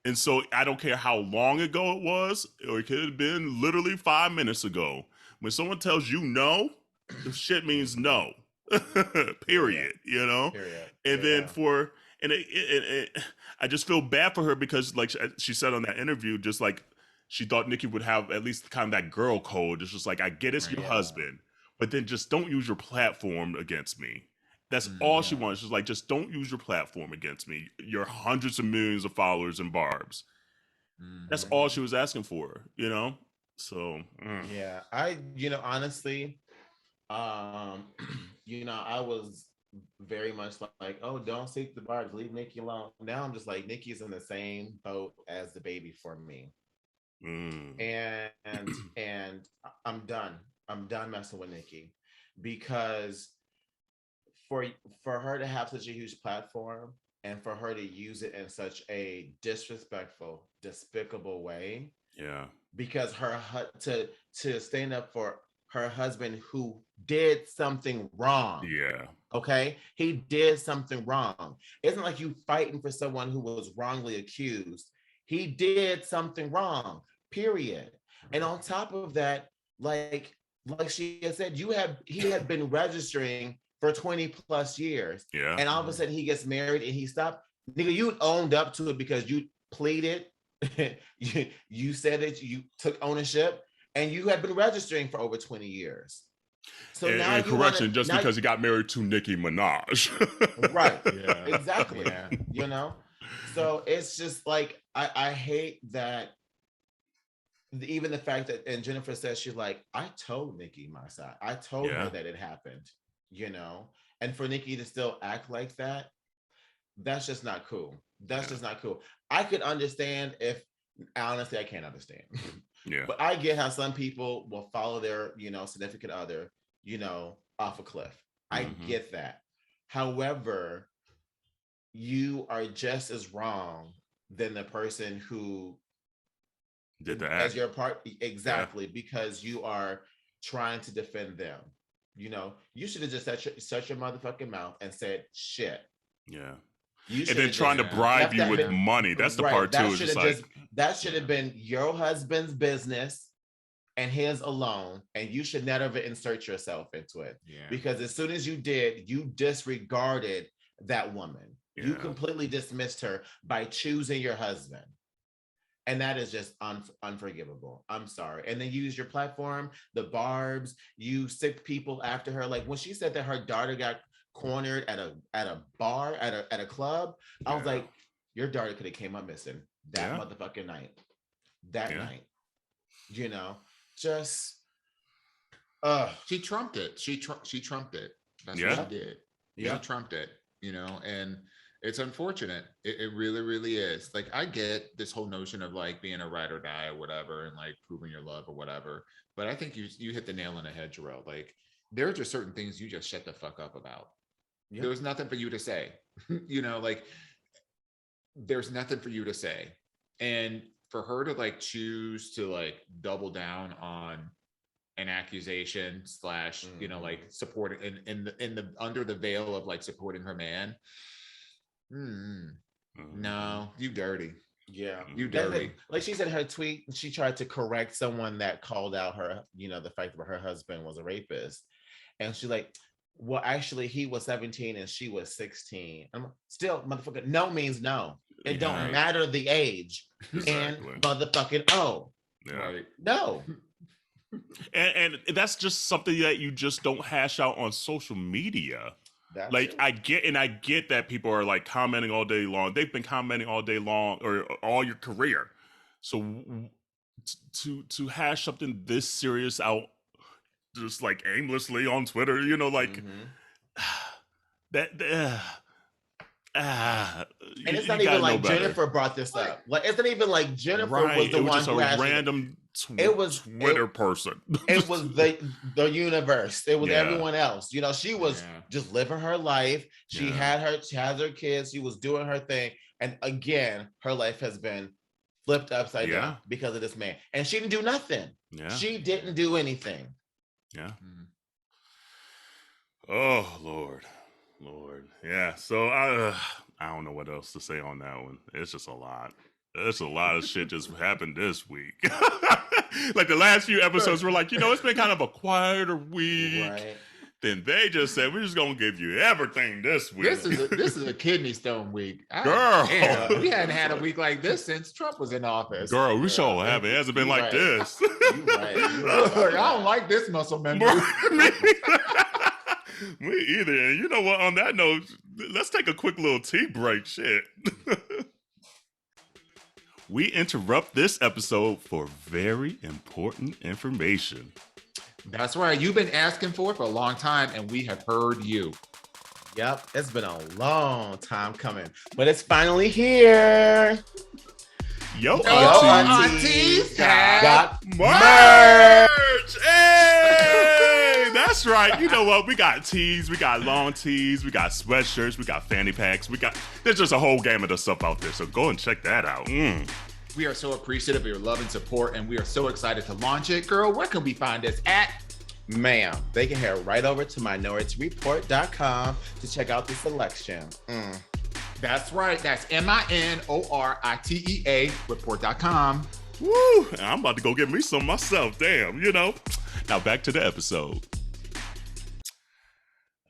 And so I don't care how long ago it was, or it could have been literally 5 minutes ago. When someone tells you no, the shit means no. Period. You know? Period. And then I just feel bad for her because, like she said on that interview, just like she thought Nicki would have at least kind of that girl code. It's just like, I get it's your husband, but then just don't use your platform against me. That's all she wants. She's like, just don't use your platform against me. Your hundreds of millions of followers and barbs. That's all she was asking for, you know? So yeah, honestly, I was very much like, oh, don't seek the barbs, leave Nicki alone. Now I'm just like, Nicki's in the same boat as the baby for me. And I'm done messing with Nicki, because for her to have such a huge platform and for her to use it in such a disrespectful, despicable way, because to stand up for her husband who did something wrong. Okay, he did something wrong. It's not like you fighting for someone who was wrongly accused. He did something wrong, period. And on top of that, like she had said, he had been registering for 20 plus years. And all of a sudden he gets married and he stopped. Nigga, you owned up to it because you pleaded. you said that you took ownership, and you had been registering for over 20 years. So now because he got married to Nicki Minaj. Right. Exactly. You know? So it's just like, I hate that. Even the fact that, and Jennifer says, she's like, I told Nicki my side. I told her that it happened, you know? And for Nicki to still act like that, that's just not cool. That's just not cool. I could understand honestly, I can't understand. But I get how some people will follow their, significant other, off a cliff. I get that. However, you are just as wrong than the person who did that as your part. Exactly. Because you are trying to defend them. You should have just shut your motherfucking mouth and said shit. And then trying to bribe you with money. That's the part too. That should have been your husband's business and his alone. And you should never insert yourself into it. Because as soon as you did, you disregarded that woman. You completely dismissed her by choosing your husband. And that is just unforgivable. I'm sorry. And then you use your platform, the barbs, you sick people after her. Like when she said that her daughter got cornered at a bar, at a club, I was like, your daughter could have came up missing that motherfucking night. Night. Just she trumped it. She trumped it. That's what she did. She trumped it, and it's unfortunate. It really, really is. Like, I get this whole notion of like being a ride or die or whatever, and like proving your love or whatever. But I think you hit the nail on the head, Jerrell. Like, there are just certain things you just shut the fuck up about. There was nothing for you to say. Like, there's nothing for you to say. And for her to like choose to like double down on an accusation slash, you know, like supporting in the under the veil of like supporting her man. No, you dirty. Yeah, you dirty. Like she said in her tweet, she tried to correct someone that called out her, you know, the fact that her husband was a rapist, and she's like, well, actually, he was 17 and she was 16. I'm still, motherfucker, no means no. It don't matter the age. And motherfucking Right. No. And that's just something that you just don't hash out on social media. That's like it. I get that people are like commenting all day long. They've been commenting all day long or all your career. So to hash something this serious out just like aimlessly on Twitter, you know, like that. And it's not even like Jennifer brought this up. Like it's not even like Jennifer was the one who just a random Twitter person. It was the universe. It was everyone else. You know, she was just living her life. She has her kids. She was doing her thing. And again, her life has been flipped upside down because of this man. And she didn't do nothing. Yeah. She didn't do anything. Yeah. Oh, Lord. Yeah. So I don't know what else to say on that one. It's just a lot. There's a lot of shit just happened this week. Like the last few episodes were like, you know, it's been kind of a quieter week. Right. Then they just said, we're just going to give you everything this week. This is a kidney stone week. Girl. We hadn't had a week like this since Trump was in office. Girl, we sure haven't. It hasn't been like this. You're right. I don't like this muscle memory. Me either. And you know what? On that note, let's take a quick little tea break. Shit. We interrupt this episode for very important information. That's right. You've been asking for it for a long time, and we have heard you. Yep. It's been a long time coming, but it's finally here. Yo AunTeas got merch! Hey! That's right. You know what? We got tees, we got long tees, we got sweatshirts, we got fanny packs, there's just a whole gamut of stuff out there. So go and check that out. We are so appreciative of your love and support, and we are so excited to launch it. Girl, where can we find us at? Ma'am, they can head right over to minorityareport.com to check out the selection. That's right. That's MINORITEA report.com. Woo! I'm about to go get me some myself. Damn, you know. Now back to the episode.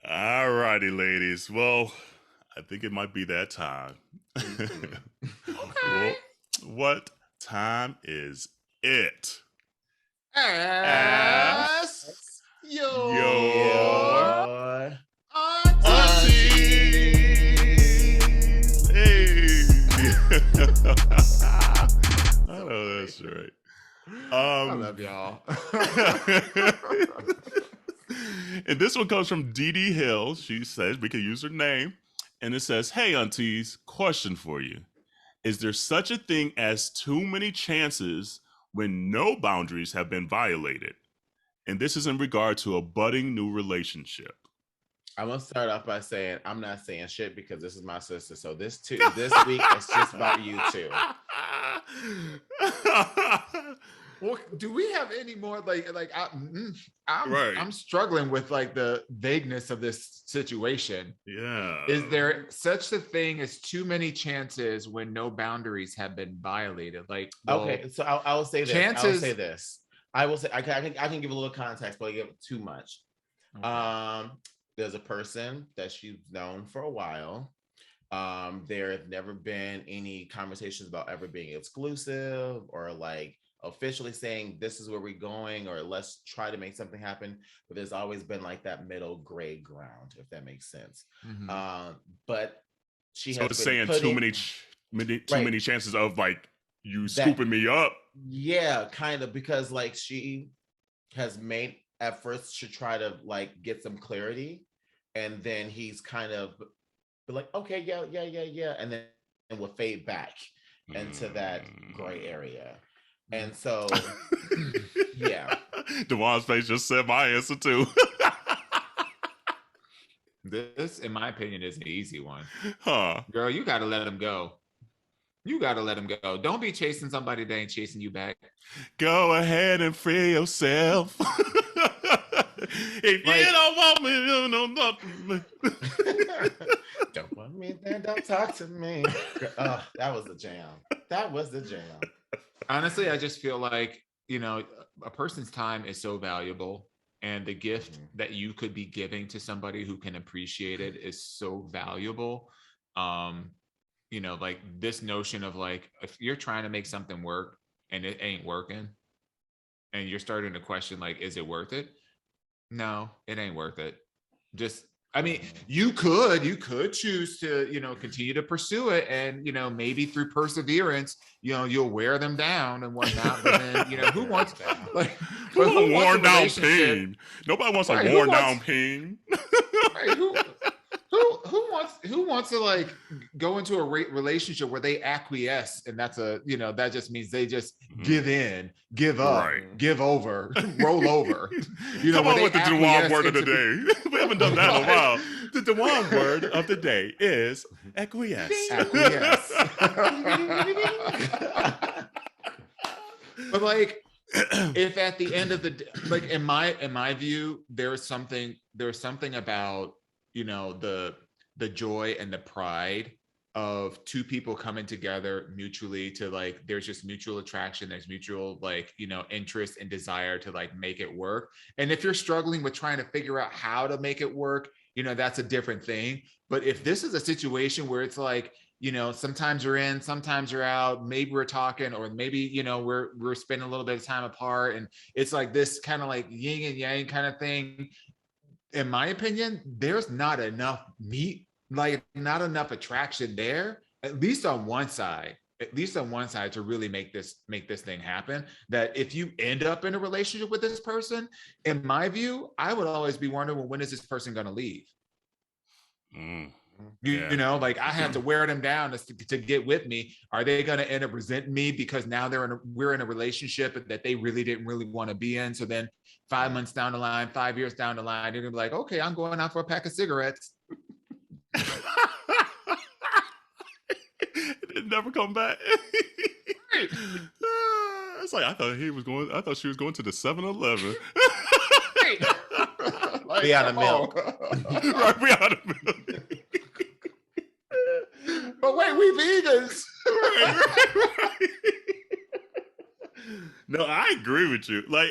All righty, ladies. Well, I think it might be that time. Okay. Well, what time is it? Ask your aunties. Hey. I know that's right. I love y'all. And this one comes from Dee Dee Hill. She says we can use her name. And it says, hey, aunties, question for you. Is there such a thing as too many chances when no boundaries have been violated? And this is in regard to a budding new relationship. I'm going to start off by saying I'm not saying shit because this is my sister. So this week, it's just about you two. Well, do we have any more I'm struggling with like the vagueness of this situation. Yeah. Is there such a thing as too many chances when no boundaries have been violated? Like, okay, so I will say this. I will say I can give a little context, but I give too much. Okay. There's a person that she's known for a while. There have never been any conversations about ever being exclusive or like officially saying this is where we're going or let's try to make something happen, but there's always been like that middle gray ground, if that makes sense. But she has been saying too many chances of like you scooping me up. Yeah, kind of, because like she has made efforts to try to like get some clarity, and then he's kind of like, okay, yeah, and then will fade back into that gray area. And so, yeah. Dawon's face just said my answer too. This, in my opinion, is an easy one. Huh. Girl, you got to let him go. You got to let them go. Don't be chasing somebody that ain't chasing you back. Go ahead and free yourself. If Like, you don't want me, you know nothing. Don't want me, then don't talk to me. That was the jam. That was the jam. Honestly, I just feel like, you know, a person's time is so valuable, and the gift that you could be giving to somebody who can appreciate it is so valuable. You know, like this notion of like, if you're trying to make something work and it ain't working, and you're starting to question, like, is it worth it? No, it ain't worth it. Just, I mean, you could choose to, you know, continue to pursue it, and, you know, maybe through perseverance, you know, you'll wear them down and whatnot. But then, you know, who wants like who worn down pain? Nobody wants a worn down pain. Right, who wants to like go into a relationship where they acquiesce, and that's a, you know, that just means they just give in, give up, give over, roll over. You know, come on with the Dawon word of the day. We haven't done that in a while. The Dawon word of the day is acquiesce. Acquiesce. But like, if at the end of the day, like in my view, there's something about, you know, the joy and the pride of two people coming together mutually to like, there's just mutual attraction, there's mutual, like, you know, interest and desire to like make it work. And if you're struggling with trying to figure out how to make it work, you know, that's a different thing. But if this is a situation where it's like, you know, sometimes you're in, sometimes you're out, maybe we're talking, or maybe, you know, we're spending a little bit of time apart, and it's like this kind of like yin and yang kind of thing. In my opinion, there's not enough meat, like not enough attraction there, at least on one side to really make this thing happen. That if you end up in a relationship with this person, in my view, I would always be wondering, well, when is this person going to leave? You know, like I had to wear them down to get with me. Are they going to end up resenting me because now we're in a relationship that they really didn't really want to be in? So then 5 months down the line, 5 years down the line, they're gonna be like, okay, I'm going out for a pack of cigarettes. It never come back. It's like, I thought she was going to the 7-Eleven. Like, be out of milk. Right, be out of milk. But wait, we vegans. Right. No, I agree with you. Like,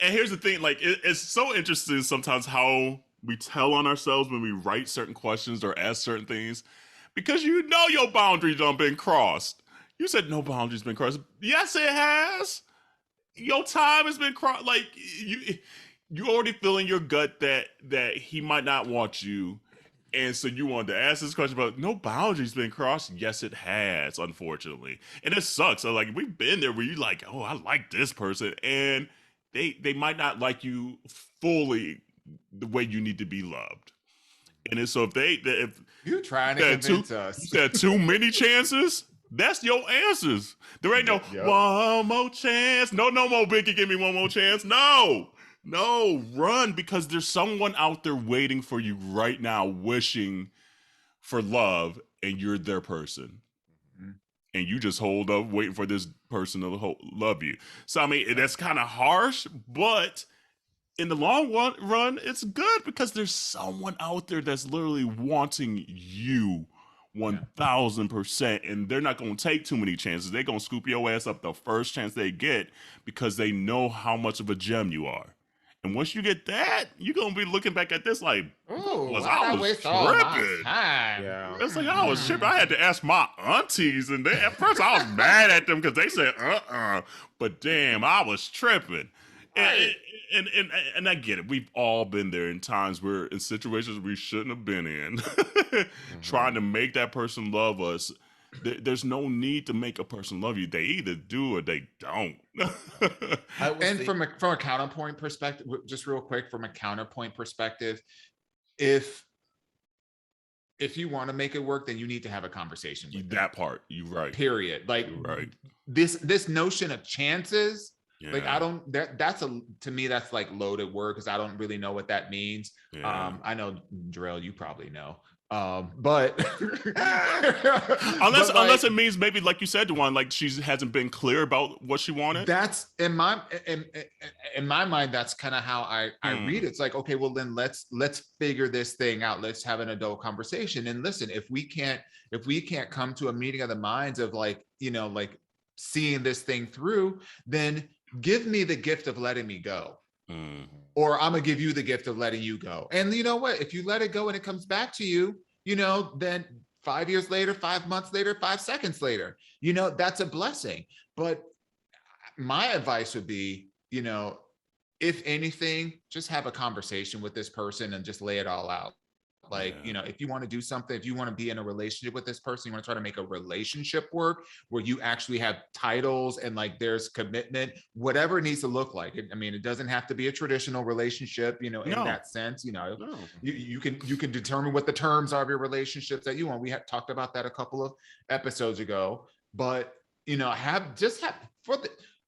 and here's the thing, like, it's so interesting sometimes how we tell on ourselves when we write certain questions or ask certain things, because you know your boundaries done been crossed. You said no boundaries been crossed. Yes, it has. Your time has been crossed. Like, you already feel in your gut that he might not want you. And so you wanted to ask this question about no boundaries been crossed. Yes, it has, unfortunately. And it sucks. So like, we've been there where you like, oh, I like this person. And they might not like you fully the way you need to be loved. And so if you trying to convince us, there are too many chances, that's your answers. There ain't no one more chance. No more Biggie, give me one more chance. No, run, because there's someone out there waiting for you right now, wishing for love, and you're their person. Mm-hmm. And you just hold up, waiting for this person to love you. So, I mean, that's kind of harsh, but in the long run, it's good because there's someone out there that's literally wanting you 1,000%, and they're not going to take too many chances. They're going to scoop your ass up the first chance they get because they know how much of a gem you are. And once you get that, you're gonna be looking back at this like, I was tripping. Yeah. It's like I was tripping. I had to ask my aunties, and at first I was mad at them because they said but damn, I was tripping. And I get it. We've all been there in times where in situations we shouldn't have been in, trying to make that person love us. There's no need to make a person love you. They either do or they don't. And from a counterpoint perspective, just real quick, from a counterpoint perspective, if you want to make it work, then you need to have a conversation with that part. You're right. Period. Like, right. This notion of chances, Like I don't, to me, that's like loaded word because I don't really know what that means. I know, Jerrell, you probably know. But unless it means maybe like you said, Dawon, like she hasn't been clear about what she wanted. That's in my mind, that's kind of how I read it. It's like, okay, well then let's figure this thing out. Let's have an adult conversation. And listen, if we can't come to a meeting of the minds of like, you know, like seeing this thing through, then give me the gift of letting me go. Or I'm gonna give you the gift of letting you go. And you know what? If you let it go and it comes back to you, you know, then 5 years later, 5 months later, 5 seconds later, you know, that's a blessing. But my advice would be, you know, if anything, just have a conversation with this person and just lay it all out. Like, you know, if you want to do something, if you want to be in a relationship with this person, you want to try to make a relationship work where you actually have titles and like there's commitment, whatever it needs to look like. I mean, it doesn't have to be a traditional relationship, you know, in that sense, you know, you can determine what the terms are of your relationships that you want. We had talked about that a couple of episodes ago, but, you know,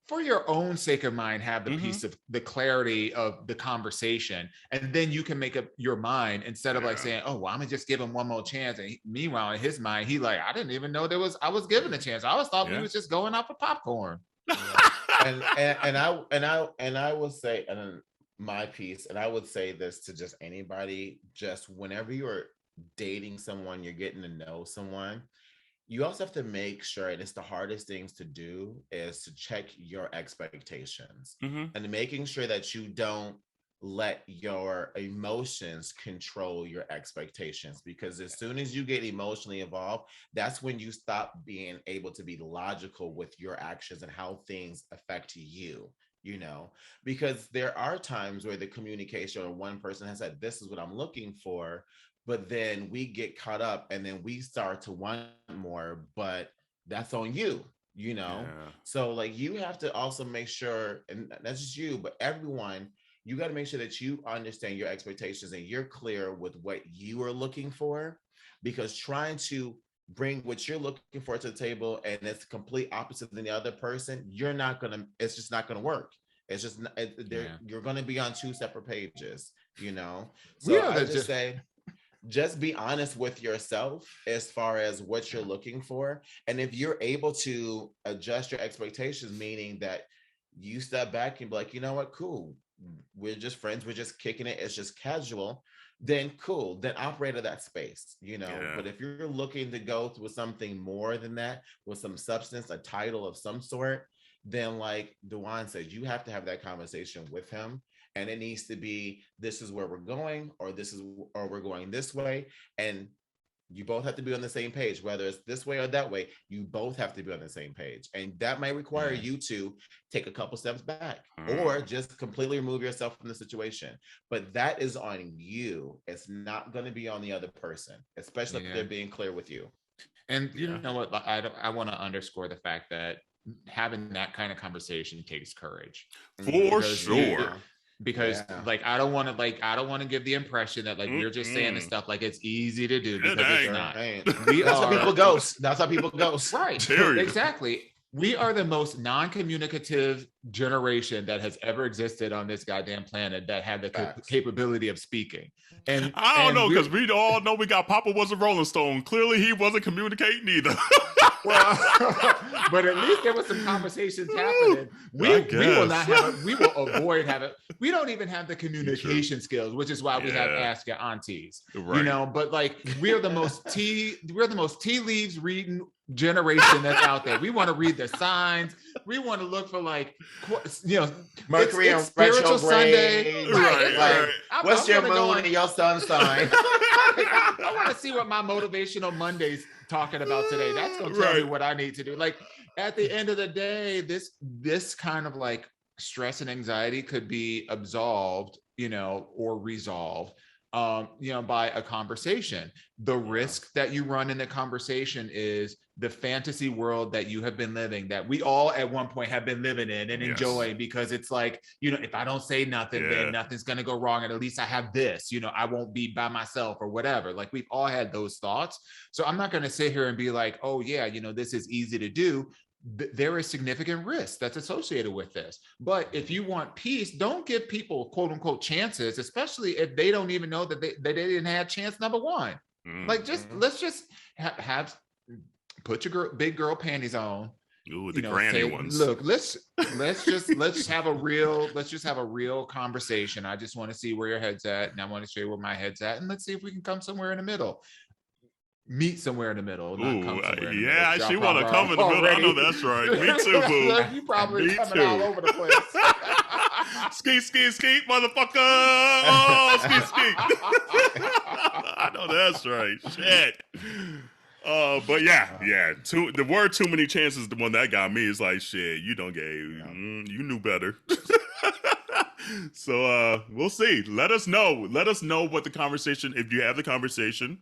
for your own sake of mind, have the piece of the clarity of the conversation, and then you can make up your mind instead of like saying, "Oh, well, I'm gonna just give him one more chance." And meanwhile, in his mind, he like, "I didn't even know I was given a chance. I thought we was just going out for popcorn." and I will say, and my piece, and I would say this to just anybody: just whenever you're dating someone, you're getting to know someone, you also have to make sure, and it's the hardest things to do, is to check your expectations and making sure that you don't let your emotions control your expectations, because as soon as you get emotionally involved, that's when you stop being able to be logical with your actions and how things affect you, you know, because there are times where the communication or one person has said, "This is what I'm looking for," but then we get caught up and then we start to want more, but that's on you, you know? So like you have to also make sure, and that's just you, but everyone, you got to make sure that you understand your expectations and you're clear with what you are looking for, because trying to bring what you're looking for to the table and it's complete opposite than the other person, it's just not going to work. It's just, you're going to be on 2 separate pages, you know? So I just say, just be honest with yourself as far as what you're looking for. And if you're able to adjust your expectations, meaning that you step back and be like, you know what, cool, we're just friends, we're just kicking it, it's just casual, then cool, then operate at that space, you know. But if you're looking to go through something more than that, with some substance, a title of some sort, then like Dawon says, you have to have that conversation with him. And it needs to be, this is where we're going, or we're going this way. And you both have to be on the same page, whether it's this way or that way, you both have to be on the same page. And that might require you to take a couple steps back or just completely remove yourself from the situation. But that is on you. It's not going to be on the other person, especially if they're being clear with you. And you know what, I want to underscore the fact that having that kind of conversation takes courage. For sure. Because like I don't want to give the impression that like we're just saying this stuff like it's easy to do, because it's not. That's how people ghost. That's how people ghost. Right. Exactly. We are the most non-communicative generation that has ever existed on this goddamn planet that had the capability of speaking. And I don't know, because we all know we got Papa was a Rolling Stone. Clearly he wasn't communicating either. Well, but at least there was some conversations happening. We will avoid having, we don't even have the communication skills, which is why we have Ask Yo AunTeas, you know, but like we're the most tea leaves reading generation that's out there. We want to read the signs. We want to look for like, you know, Mercury and spiritual Sunday. Right. What's your moon and your sun sign? I want to see what my motivational Monday's talking about today. That's going to tell me what I need to do. Like at the end of the day, this kind of like stress and anxiety could be absolved, you know, or resolved, you know, by a conversation. The risk that you run in the conversation is the fantasy world that you have been living, that we all at one point have been living in and enjoying, because it's like, you know, if I don't say nothing, then nothing's going to go wrong. And at least I have this, you know, I won't be by myself or whatever. Like we've all had those thoughts. So I'm not going to sit here and be like, oh yeah, you know, this is easy to do. there is significant risk that's associated with this. But if you want peace, don't give people quote unquote chances, especially if they don't even know that they didn't have chance number one. Like let's just have put your big girl panties on. Ooh, the granny ones. Look, let's just have a real conversation. I just want to see where your head's at, and I want to show you where my head's at, and let's see if we can come somewhere in the middle. Meet somewhere in the middle. Not come somewhere in the middle. She want to come in the middle. I know that's right. Me too, boo. You probably coming all over the place. Skeet, skeet, skeet, motherfucker! Oh, skeet, skeet. I know that's right. Shit. But yeah. The word "too many chances" is the one that got me. It's like, shit, you don't get. You knew better. So we'll see. Let us know. Let us know what the conversation. If you have the conversation.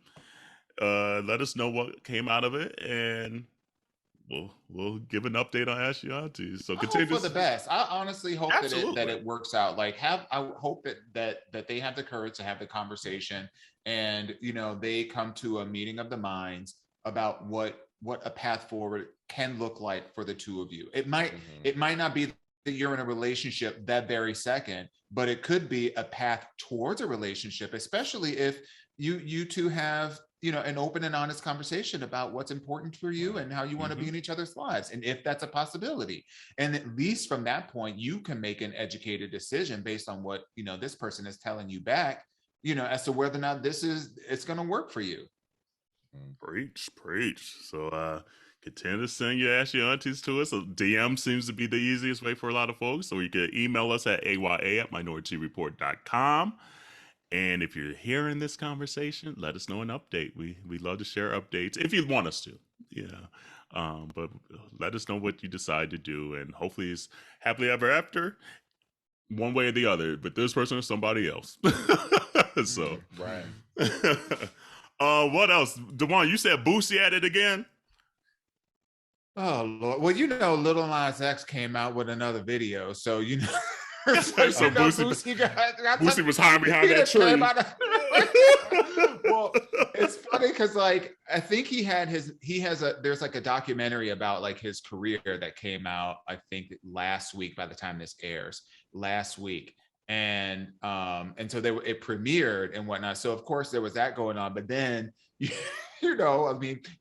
Let us know what came out of it, and we'll give an update on Ask Yo AunTeas. So continue for the best. I honestly hope that it works out. Like I hope that they have the courage to have the conversation, and they come to a meeting of the minds about what a path forward can look like for the two of you. It might not be that you're in a relationship that very second, but it could be a path towards a relationship, especially if you two have an open and honest conversation about what's important for you and how you want to be in each other's lives, and if that's a possibility. And at least from that point, you can make an educated decision based on what this person is telling you back, as to whether or not it's going to work for you. Preach. So continue to send your Ask Yo AunTeas to us. So DM seems to be the easiest way for a lot of folks. So you can email us at aya@minorityareport.com. And if you're hearing this conversation, let us know an update. We love to share updates if you want us to. But let us know what you decide to do, and hopefully it's happily ever after, one way or the other. But this person or somebody else. So right. What else? Dawon, you said Boosie at it again. Oh Lord! Well, Lil Nas X came out with another video, so So Boosie was hiding behind that tree. Well, it's funny because I think there's like a documentary about like his career that came out, I think last week by the time this airs, last week. And so it premiered and whatnot. So of course there was that going on, but then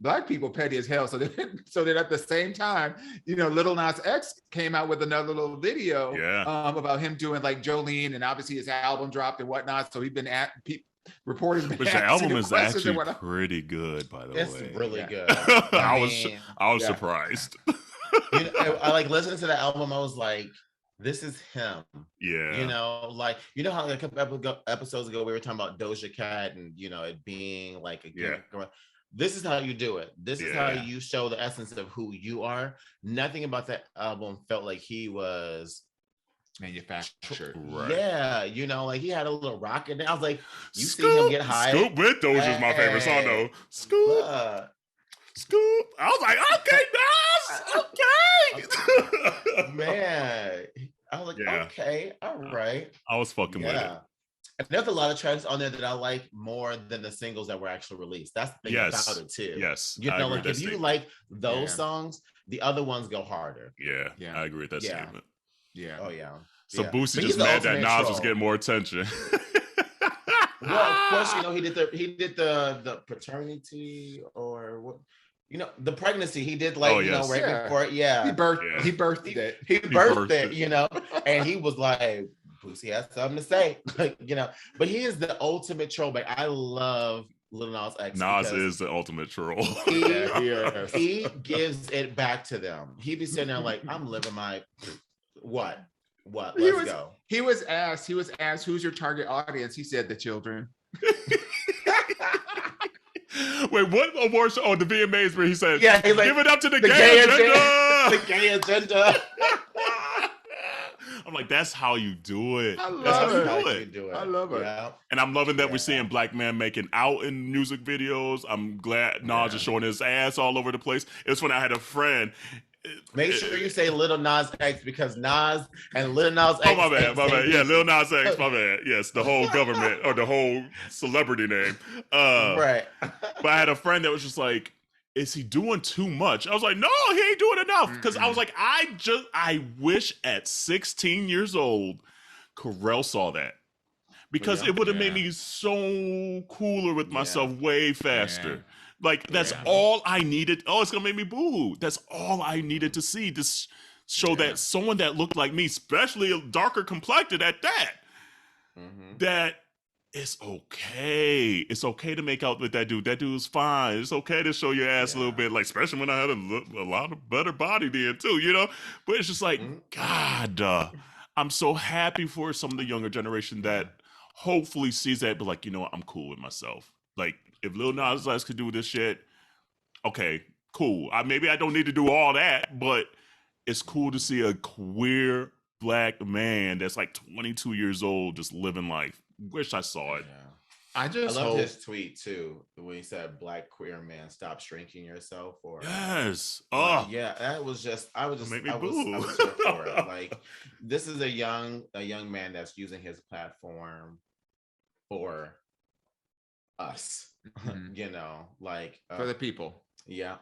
Black people petty as hell. So then at the same time, Lil Nas X came out with another little video about him doing like Jolene, and obviously his album dropped and whatnot. So he's been reporters. Which the album is actually pretty good, by the way. It's really good. I was surprised. I like listening to the album. I was like, this is him. Yeah. How like a couple episodes ago we were talking about Doja Cat and it being like a gimmick. This is how you do it. This is how you show the essence of who you are. Nothing about that album felt like he was manufactured. Right. Yeah, like he had a little rock in there. I was like, you see him get high. Scoop with Doja is my favorite song though. Scoop. Scoop. I was like, okay, Nas. Okay. Man. I was like, okay, all right. I was fucking with it. And there's a lot of tracks on there that I like more than the singles that were actually released. That's the thing about it too. Yes. Like if you like those songs, the other ones go harder. Yeah. I agree with that statement. Yeah. Oh yeah. So Boosie just mad that Nas was getting more attention. Well, of course, he did the paternity or what. The pregnancy he did right before it. Yeah. He birthed it. He birthed it, and he was like, Boosie has something to say. But he is the ultimate troll. Like I love Lil Nas X. Nas is the ultimate troll. He gives it back to them. He be sitting there like, I'm living my what? Let's go. He was asked, who's your target audience? He said the children. Wait, what award show? Oh, the VMAs where he said, he's like, give it up to the gay agenda. The gay agenda. I'm like, that's how you do it. I love that's how it. you do it. I love it. Yeah. And I'm loving that we're seeing black men making out in music videos. I'm glad Nas is showing his ass all over the place. It was when I had a friend. Make sure you say Lil Nas X because Nas and Lil Nas X. Oh, my bad. Yeah, Lil Nas X, my bad. Yes, the whole government or the whole celebrity name. Right. But I had a friend that was just like, is he doing too much? I was like, no, he ain't doing enough. Because I was like, I wish at 16 years old, Kerel saw that. Because it would have made me so cooler with myself way faster. Like, that's all I needed. Oh, it's going to make me boo-hoo. That's all I needed to see. This show that someone that looked like me, especially a darker complected at that, that it's okay. It's okay to make out with that dude. That dude's fine. It's okay to show your ass a little bit, like, especially when I had a lot of better body then too, you know? But it's just like, God, I'm so happy for some of the younger generation that hopefully sees that, but like, you know what? I'm cool with myself. Like, if Lil Nas X could do this shit, okay, cool. Maybe I don't need to do all that, but it's cool to see a queer Black man that's like 22 years old just living life. Wish I saw it. I love his tweet too when he said, "Black queer man, stop shrinking yourself." Or yes, that was just I was here for it. Like, this is a young man that's using his platform for us, you know, like for the people. Yeah.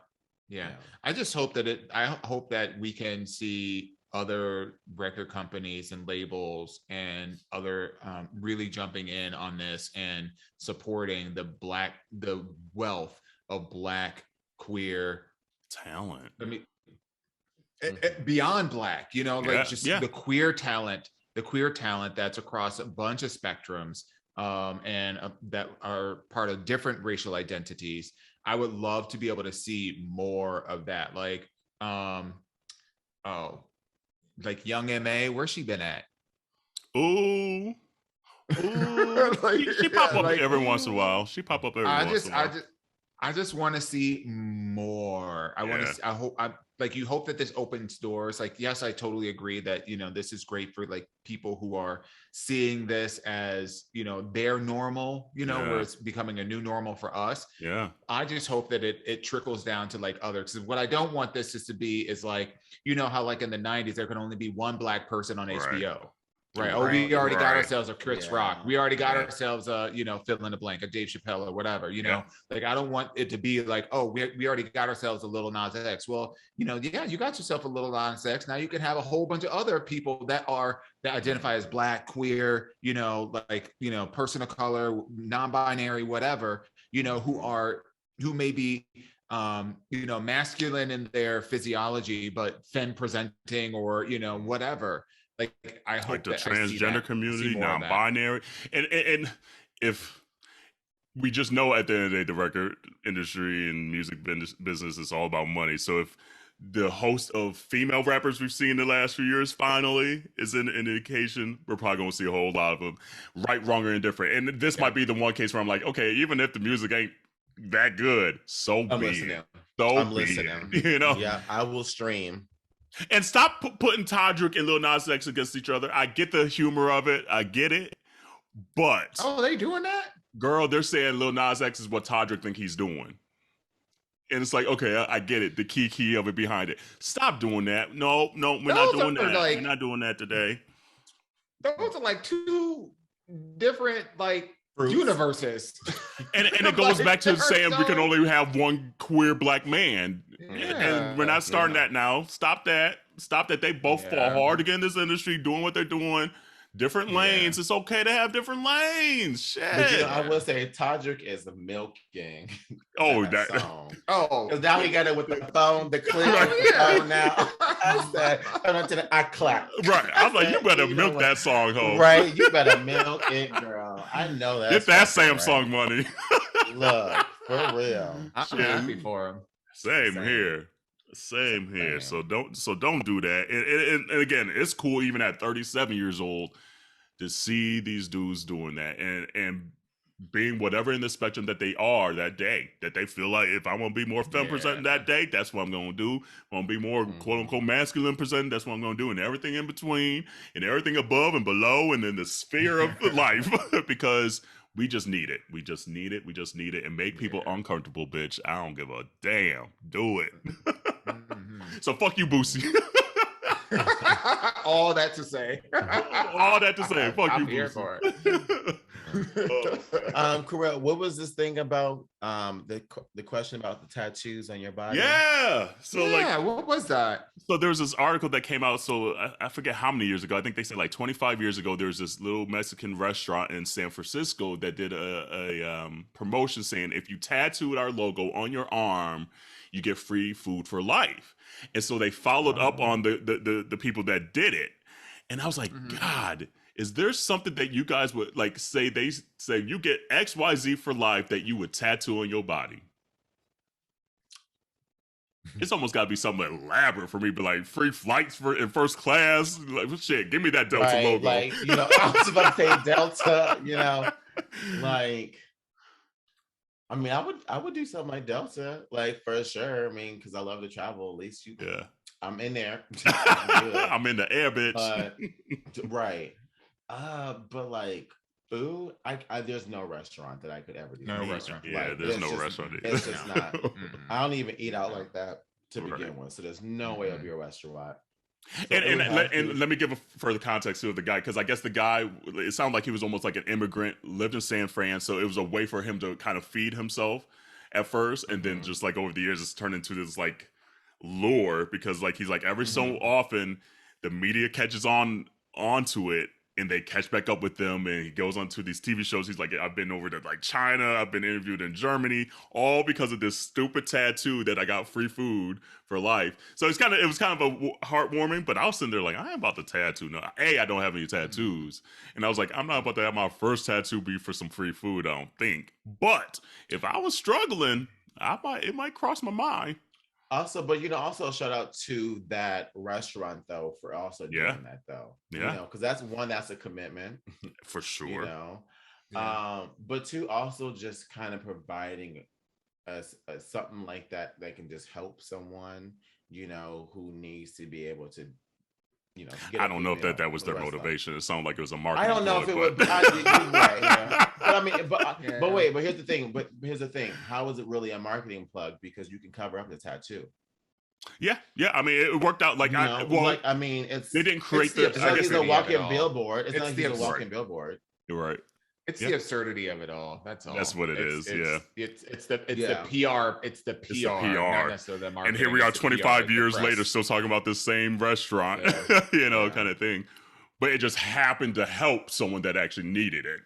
I just hope that we can see other record companies and labels and other really jumping in on this and supporting the wealth of Black queer talent. I mean, beyond Black, you know, like the queer talent that's across a bunch of spectrums and that are part of different racial identities. I would love to be able to see more of that. Like, like Young M.A., where's she been at? Ooh. Like, she pop up every once in a while. I just want to see more. I want to. You hope that this opens doors. Like, yes, I totally agree that, you know, this is great for like people who are seeing this as, you know, their normal, you know, where it's becoming a new normal for us. Yeah. I just hope that it trickles down to like others. Because what I don't want this is like, you know, how like in the 90s, there can only be one Black person on HBO. Right. Oh, we already got ourselves a Chris Rock. We already got ourselves a, you know, fill in the blank, a Dave Chappelle or whatever, you know, like, I don't want it to be like, oh, we already got ourselves a Lil Nas X. Well, you know, you got yourself a Lil Nas X. Now you can have a whole bunch of other people that identify as Black, queer, you know, like, you know, person of color, non-binary, whatever, you know, who may be, you know, masculine in their physiology, but femme presenting or, you know, whatever. Like, I hope like the transgender community, non-binary, and if we just know at the end of the day, the record industry and music business is all about money. So if the host of female rappers we've seen the last few years finally is an indication, we're probably going to see a whole lot of them, right, wrong, or indifferent. And this might be the one case where I'm like, okay, even if the music ain't that good, I'm listening. You know, I will stream. And stop putting Todrick and Lil Nas X against each other. I get the humor of it. I get it. But... oh, they doing that? Girl, they're saying Lil Nas X is what Todrick think he's doing. And it's like, okay, I get it. The key of it behind it. Stop doing that. No, we're not doing that. Like, we're not doing that today. Those are like two different, like, universes. And it goes back to saying we can only have one queer Black man. And we're not starting that now. Stop that. They both fall hard again in this industry, doing what they're doing. Different lanes. It's okay to have different lanes. Shit. But, you know, I will say Todrick is milking. Oh, that song. Oh, because now he got it with the phone, the clip. Oh, now I clapped. Right. I was like, you better milk that song, ho. Right. You better milk it, girl. I know that. Get that Samsung money. Look, for real. I'm happy for him. Same here. So don't do that. And again, it's cool even at 37 years old to see these dudes doing that and being whatever in the spectrum that they are that day, that they feel like, if I want to be more femme presenting that day, that's what I'm going to do. If I want to be more quote unquote masculine presenting, that's what I'm going to do. And everything in between and everything above and below and in the sphere of life, because we just need it. We just need it and make people uncomfortable, bitch. I don't give a damn. Do it. So fuck you, Boosie. All that to say. Fuck you, Boosie. Here for it. Kerel, what was this thing about the question about the tattoos on your body? Yeah. So what was that? So there was this article that came out. So I forget how many years ago. I think they said like 25 years ago. There was this little Mexican restaurant in San Francisco that did a promotion saying if you tattooed our logo on your arm, you get free food for life. And so they followed up on the people that did it. And I was like, God, is there something that you guys would like say? They say you get XYZ for life that you would tattoo on your body. It's almost got to be something elaborate for me, but like free flights in first class. Like, shit, give me that Delta logo. Like, I was about to say Delta, like, I mean, I would do something like Delta, like for sure. I mean, because I love to travel. At least I'm in there. I'm in the air, bitch. Right. But like food, I there's no restaurant that I could ever do. No restaurant. Yeah, like, there's no restaurant. It's just not. I don't even eat out like that to begin with. So there's no way it'll be a restaurant. So and let me give a further context to the guy, because I guess the guy, it sounded like he was almost like an immigrant, lived in San Fran, so it was a way for him to kind of feed himself at first, and then just like over the years it's turned into this like lure, because like he's like every so often the media catches onto it and they catch back up with them, and he goes on to these TV shows. He's like, I've been over to like China, I've been interviewed in Germany, all because of this stupid tattoo that I got free food for life. So it was kind of a heartwarming, but I was sitting there like, I ain't about to tattoo. No, I don't have any tattoos. And I was like, I'm not about to have my first tattoo be for some free food, I don't think. But if I was struggling, it might cross my mind. Also, but also shout out to that restaurant though for also doing that though. Yeah. Because that's a commitment. For sure. But two, also just kind of providing us something like that can just help someone, who needs to be able to, get I don't know if that was their motivation. It sounded like it was a marketing. I don't know if it was. But I mean, but wait. But here's the thing. How is it really a marketing plug? Because you can cover up the tattoo. Yeah. I mean, it worked out. Like, they didn't create it's not like he's a walk-in billboard. It's not like he's a walk-in billboard. You're right. It's the absurdity of it all. That's all. That's what it is. It's the PR. It's the PR. Not necessarily the marketing. And here we are 25 years later still talking about this same restaurant, kind of thing. But it just happened to help someone that actually needed it.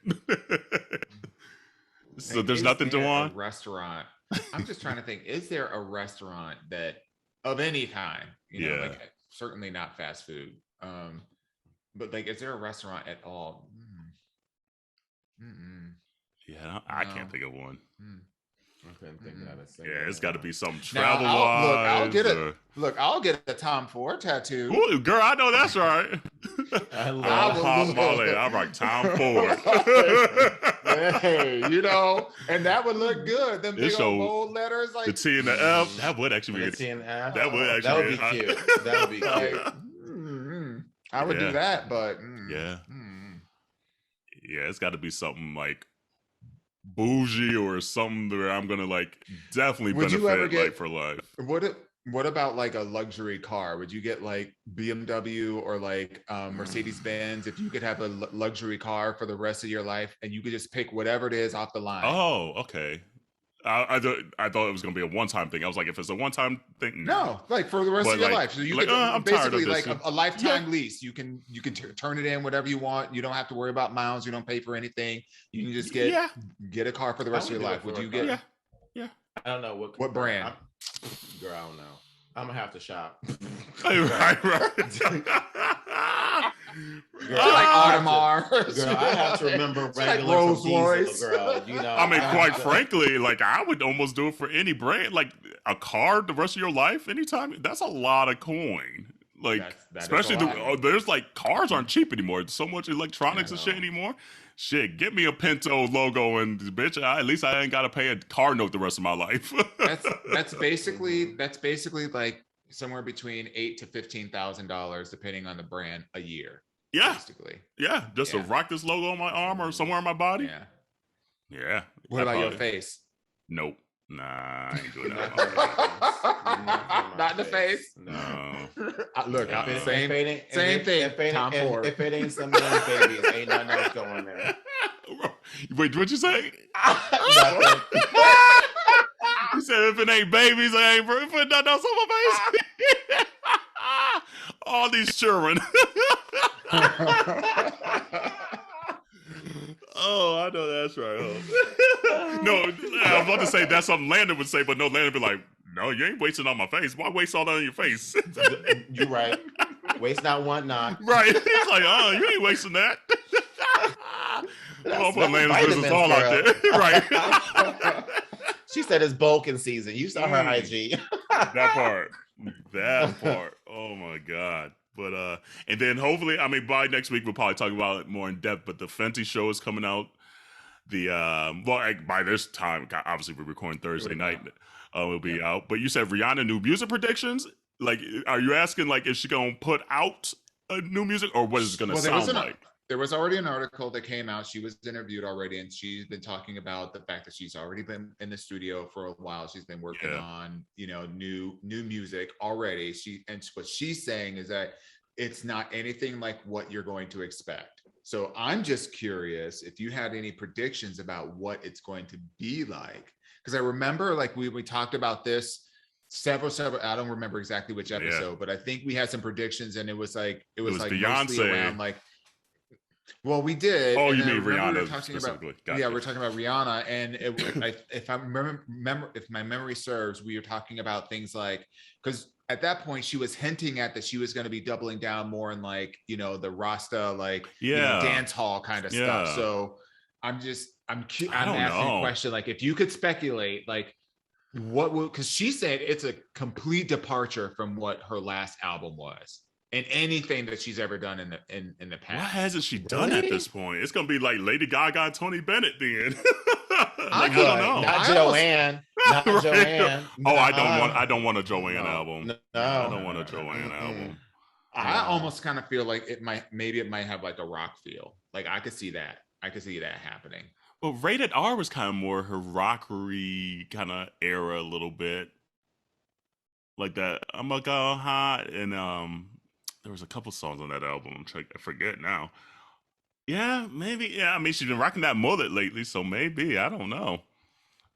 So there's nothing to on? Restaurant. I'm just trying to think, is there a restaurant that of any kind, like certainly not fast food. But like, is there a restaurant at all? Yeah, I can't think of one. I couldn't think of that. Yeah, it's got to be some travel wise. I'll get a Tom Ford tattoo. Ooh, girl, I know that's right. I love I'm like Tom Ford. Hey, and that would look good. Them big old bold letters, like the T and the F. That would actually be the T and the F. That would be cute. That would be cute. I would do that, but yeah, it's got to be something like bougie or something where I'm gonna like definitely benefit for life. What about like a luxury car? Would you get like BMW or like Mercedes Benz if you could have a luxury car for the rest of your life and you could just pick whatever it is off the line? Oh, okay. I thought it was gonna be a one-time thing. I was like, if it's a one-time thing, no, like for the rest of your life. So you could I'm basically like a lifetime lease. You can turn it in whatever you want. You don't have to worry about miles. You don't pay for anything. You can just get a car for the rest of your life. Would you get? Yeah. I don't know what brand. Girl, I don't know. I'm gonna have to shop. right. Girl, like Audemars. Girl, I have to remember regular like Rolls Royce. Girl, I mean, quite frankly, like I would almost do it for any brand. Like a car the rest of your life, anytime. That's a lot of coin. Like, especially there's like cars aren't cheap anymore. There's so much electronics and shit anymore. Shit, get me a Pinto logo and bitch, at least I ain't got to pay a car note the rest of my life. that's basically like somewhere between $8,000 to $15,000 depending on the brand a year. Yeah, basically. Yeah, just to rock this logo on my arm or somewhere on my body. Yeah. What about your face? Nope. Nah, I ain't doing that. Not in the face. No. Look, same thing. Tom Ford. If it ain't some little babies, ain't nothing else going there. Wait, what'd you say? Nothing. You said if it ain't babies, I ain't putting nothing else on my face. All these children. Oh, I know that's right. Huh? No, I was about to say that's something Landon would say, but no, Landon would be like, no, you ain't wasting on my face. Why waste all that on your face? You're right. Waste not, want not. Right. He's like, oh, you ain't wasting that. I'll put Landon's business all out there. Right. She said it's bulking season. You saw her IG. That part. Oh my God. But and then hopefully, I mean, by next week we'll probably talk about it more in depth. But the Fenty show is coming out. The by this time, obviously we're recording Thursday night. It'll be out. But you said Rihanna new music predictions. Like, are you asking like is she gonna put out a new music or what is it gonna sound like? There was already an article that came out. She was interviewed already, and she's been talking about the fact that she's already been in the studio for a while. She's been working on, new music already. What she's saying is that it's not anything like what you're going to expect. So I'm just curious if you had any predictions about what it's going to be like. Because I remember like we talked about this several, I don't remember exactly which episode, but I think we had some predictions and it was like Beyonce around like, well, we did. Oh, you mean Rihanna specifically? Yeah, we're talking about Rihanna, and if my memory serves, we were talking about things like because at that point she was hinting at that she was going to be doubling down more in like the Rasta dance hall kind of stuff. So I'm asking a question like if you could speculate like what will because she said it's a complete departure from what her last album was. And anything that she's ever done in the past. What hasn't she done at this point? It's gonna be like Lady Gaga and Tony Bennett then. I don't know. Not Joanne. Not right. Joanne. Oh, I don't want a Joanne album. No. I don't want a Joanne album. I almost kind of feel like it might have like a rock feel. Like I could see that. I could see that happening. Well, Rated R was kind of more her rockery kind of era a little bit. Like that I'm gonna go hot and there was a couple songs on that album. I forget now. Yeah, maybe. Yeah, I mean, she's been rocking that mullet lately, so maybe. I don't know.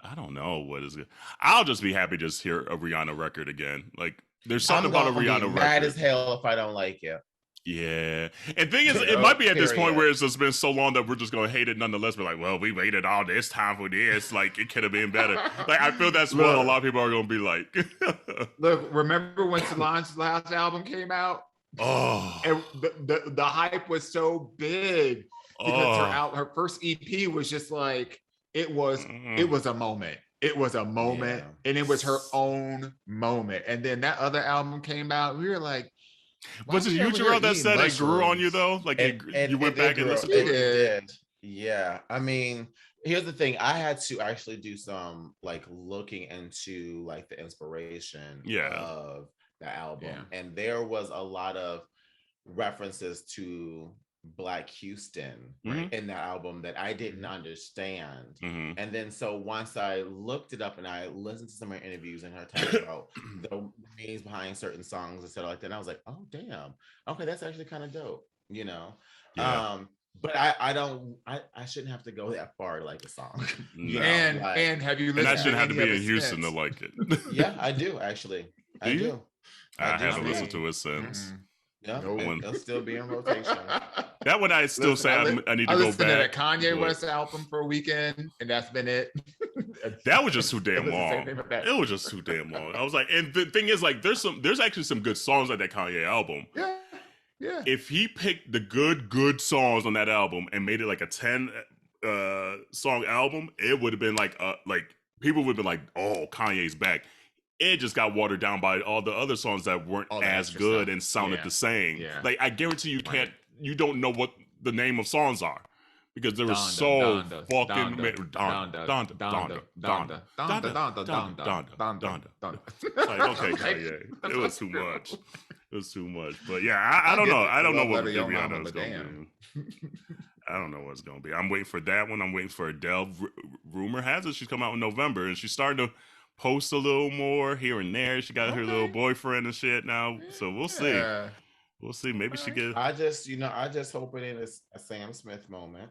What is it. I'll just be happy to just hear a Rihanna record again. Like, there's something about a Rihanna record. Mad as hell if I don't like it. Yeah. And thing is, it might be at this point where it's just been so long that we're just going to hate it nonetheless. We're like, well, we waited all this time for this. Like, it could have been better. Like, I feel that's what a lot of people are going to be like. Look, remember when Solange's last album came out? Oh, and the hype was so big because her first EP was just like it was a moment. It was a moment, and it was her own moment. And then that other album came out. We were like, was it you, Jerrell, that said it grew on you though? Like you went back and listened to it? It did. Yeah, I mean, here's the thing. I had to actually do some like looking into like the inspiration of the album, and there was a lot of references to Black Houston in that album that I didn't understand. And then so once I looked it up and I listened to some of her interviews and her talking about the meanings behind certain songs and stuff like that, and I was like, oh damn, okay, that's actually kind of dope, but I shouldn't have to go that far to like a song. And have you listened? And I shouldn't have to be in Houston to like it. Yeah, I do actually. I do. I haven't listened to it since. Yeah, it'll still be in rotation. That one I still say I need to go back. I listened to that Kanye West album for a weekend, and that's been it. That was just too damn long. It was just too damn long. I was like, and the thing is, like, there's actually some good songs on that Kanye album. Yeah. If he picked the good songs on that album and made it like a 10 song album, it would have been like people would have been like, oh, Kanye's back. It just got watered down by all the other songs that weren't as good and sounded the same. Yeah. Like, I guarantee you don't know what the name of songs are because they were so fucking Donda. Like, okay, Kanye, it was too much. It was too much. But yeah, I don't know. I don't know what Rihanna is going to be. I don't know what's going to be. I'm waiting for that one. I'm waiting for Adele. Rumor has it she's coming out in November, and she's starting to post a little more here and there. She got her little boyfriend and shit now, so we'll see. We'll see. Maybe she get. I just hope it ain't a Sam Smith moment.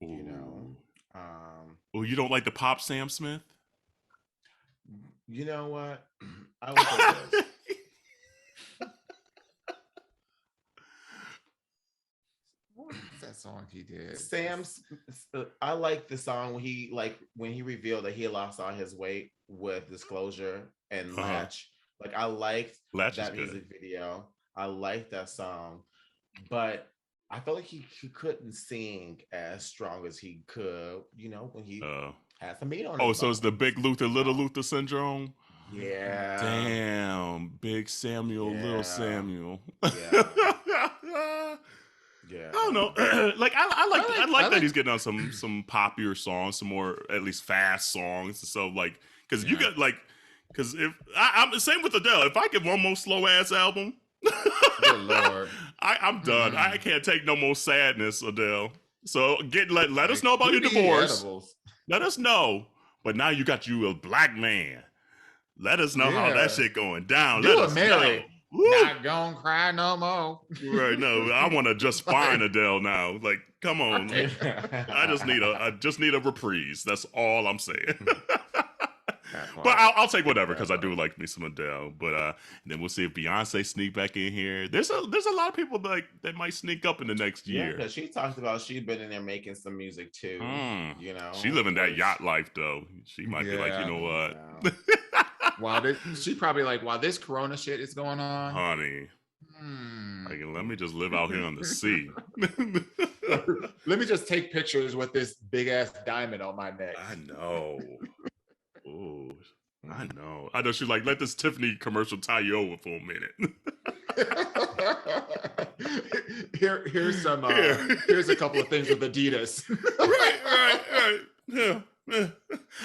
You know, Ooh. Oh, you don't like the pop Sam Smith? you know what? I will say this. What's that song he did? I like the song when he revealed that he had lost all his weight with Disclosure and Latch. Like I liked Latch that music video. I liked that song, but I felt like he couldn't sing as strong as he could, you know, when he had some meat on his so it's the Big Luther, Little Luther syndrome? Yeah. Damn. Big Samuel, Little Samuel. Yeah. Yeah. I don't know. Like I like that he's getting on some popular songs, some more at least fast songs. So like, because you got like, because if I'm the same with Adele. If I get one more slow ass album, good Lord, I'm done. I can't take no more sadness, Adele. So let us know about your divorce. Let us know. But now you got you a black man. Let us know how that shit going down. Let us know. Not gonna cry no more. Right? No, I want to just find Adele now. Like, come on. I just need a reprise. That's all I'm saying. But I'll take whatever because I do like me some Adele. But then we'll see if Beyonce sneak back in here. There's a lot of people like that might sneak up in the next year. Yeah, because she talked about she's been in there making some music too. You know, she living that yacht life though. She might be like, you know what? She probably like, while this Corona shit is going on, honey. Like, let me just live out here on the sea. Let me just take pictures with this big ass diamond on my neck. I know. Oh, I know. I know. She's like, let this Tiffany commercial tie you over for a minute. Here's a couple of things with Adidas. right. Yeah.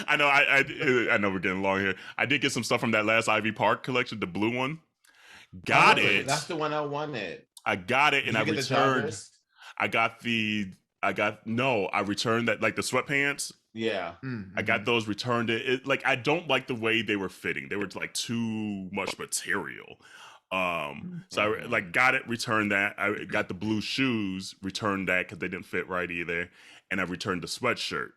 I know. I know we're getting long here. I did get some stuff from that last Ivy Park collection, the blue one. Got it. That's the one I wanted. I got it, and I returned. I returned that, like the sweatpants. Yeah. I got those, returned it. Like, I don't like the way they were fitting. They were like too much material. So I like got it, returned that. I got the blue shoes, returned that because they didn't fit right either. And I returned the sweatshirt.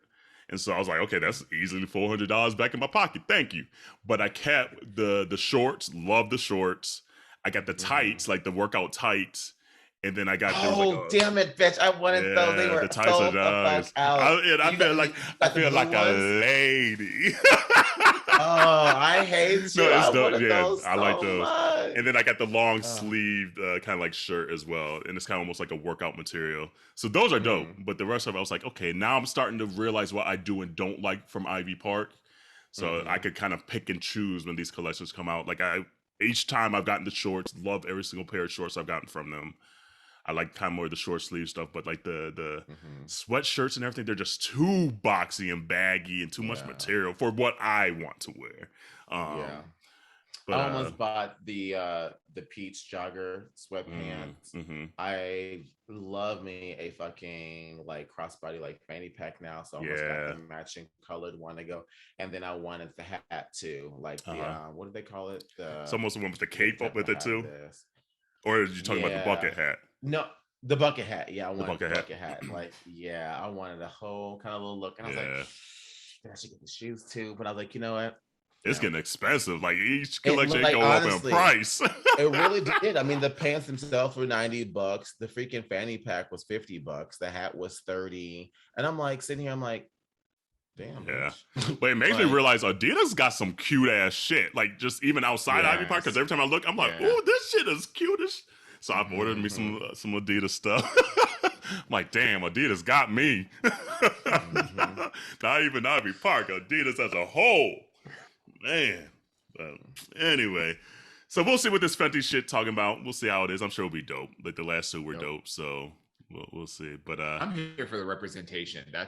And so I was like, okay, that's easily $400 back in my pocket. Thank you. But I kept the shorts, love the shorts. I got the tights, like the workout tights. And then I got damn it, bitch! I wanted those. They were the tights sold the fuck out. I feel like a lady. I hate you. I like those. Much. And then I got the long sleeved kind of like shirt as well, and it's kind of almost like a workout material. So those are dope. But the rest of it, I was like, okay, now I'm starting to realize what I do and don't like from Ivy Park. So I could kind of pick and choose when these collections come out. Like each time I've gotten the shorts, love every single pair of shorts I've gotten from them. I like kind of more of the short sleeve stuff, but like the sweatshirts and everything, they're just too boxy and baggy and too much material for what I want to wear. But I almost bought the peach jogger sweatpants. I love me a fucking like crossbody like fanny pack now, so I almost got the matching colored one to go. And then I wanted the hat too, like the what do they call it? It's almost the one with the cape up with it too. Or are you talking about the bucket hat? No, the bucket hat. Yeah, I wanted the bucket hat. Like, I wanted a whole kind of little look. And I was like, I should get the shoes too. But I was like, you know what? It's getting expensive. Like each collection go up in price. It really did. I mean, the pants themselves were $90. The freaking fanny pack was $50. The hat was $30. And I'm like sitting here, I'm like, damn. Yeah. But it makes me realize Adidas got some cute ass shit. Like just even outside Ivy Park, because every time I look, I'm like, ooh, this shit is cute as. So I've ordered me some Adidas stuff. I'm like, damn, Adidas got me. Not even Ivy Park, Adidas as a whole. Man. Anyway, so we'll see what this Fenty shit talking about. We'll see how it is. I'm sure it'll be dope. Like the last two were dope, so we'll see. But I'm here for the representation. I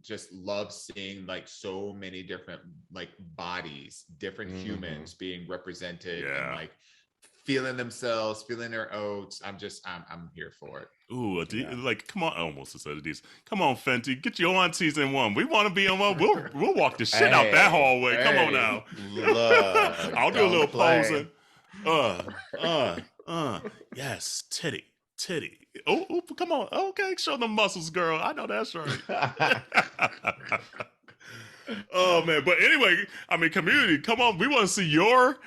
just love seeing like so many different like bodies, different humans being represented and like feeling themselves, feeling their oats. I'm here for it. Ooh, like come on! I almost said Adidas. Come on, Fenty, get your aunties in one. We want to be in one. We'll walk the shit out that hallway. Come on now. I'll do a little posing. Yes, titty. Oh, come on. Okay, show them muscles, girl. I know that's right. Oh man, but anyway, I mean, community, come on, we want to see your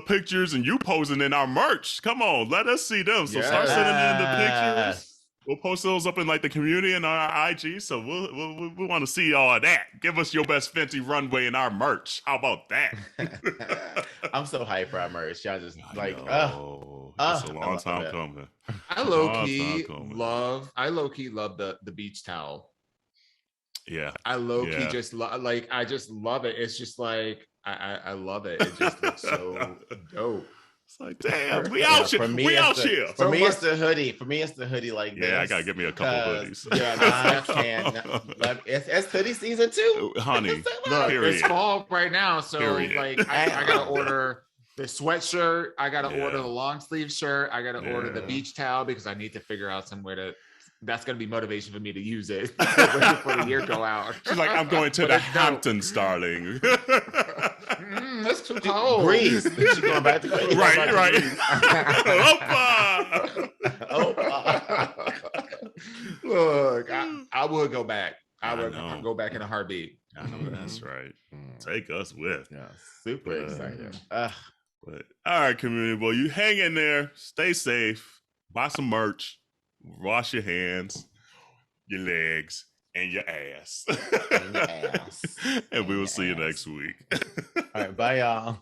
pictures and you posing in our merch. Come on, let us see them. So start sending in the pictures. We'll post those up in like the community and our IG. So we want to see all of that. Give us your best Fenty runway in our merch. How about that? I'm so hyped for our merch. Y'all just like, it's a long time coming. I low key love the beach towel. Yeah, I low key just I just love it. It's just like I love it. It just looks so dope. It's like, damn, we out here. We out here. For me, it's the hoodie. For me, it's the hoodie like this. Yeah, I gotta get me a couple hoodies. Yeah, I can't. It's hoodie season too, honey. Look, it's fall right now, so like I gotta order the sweatshirt. I gotta order the long sleeve shirt. I gotta order the beach towel because I need to figure out some way to. That's going to be motivation for me to use it before the year go out. She's like, I'm going to the Hamptons, darling. That's too cold. Greece. She's going back to Greece. Right. Opa. Look, I would go back. I would go back in a heartbeat. I know that's right. Take us with. Yeah, super excited. But all right, community. Well, you hang in there. Stay safe. Buy some merch. Wash your hands, your legs, and your ass. And we will see you next week. All right, bye, y'all.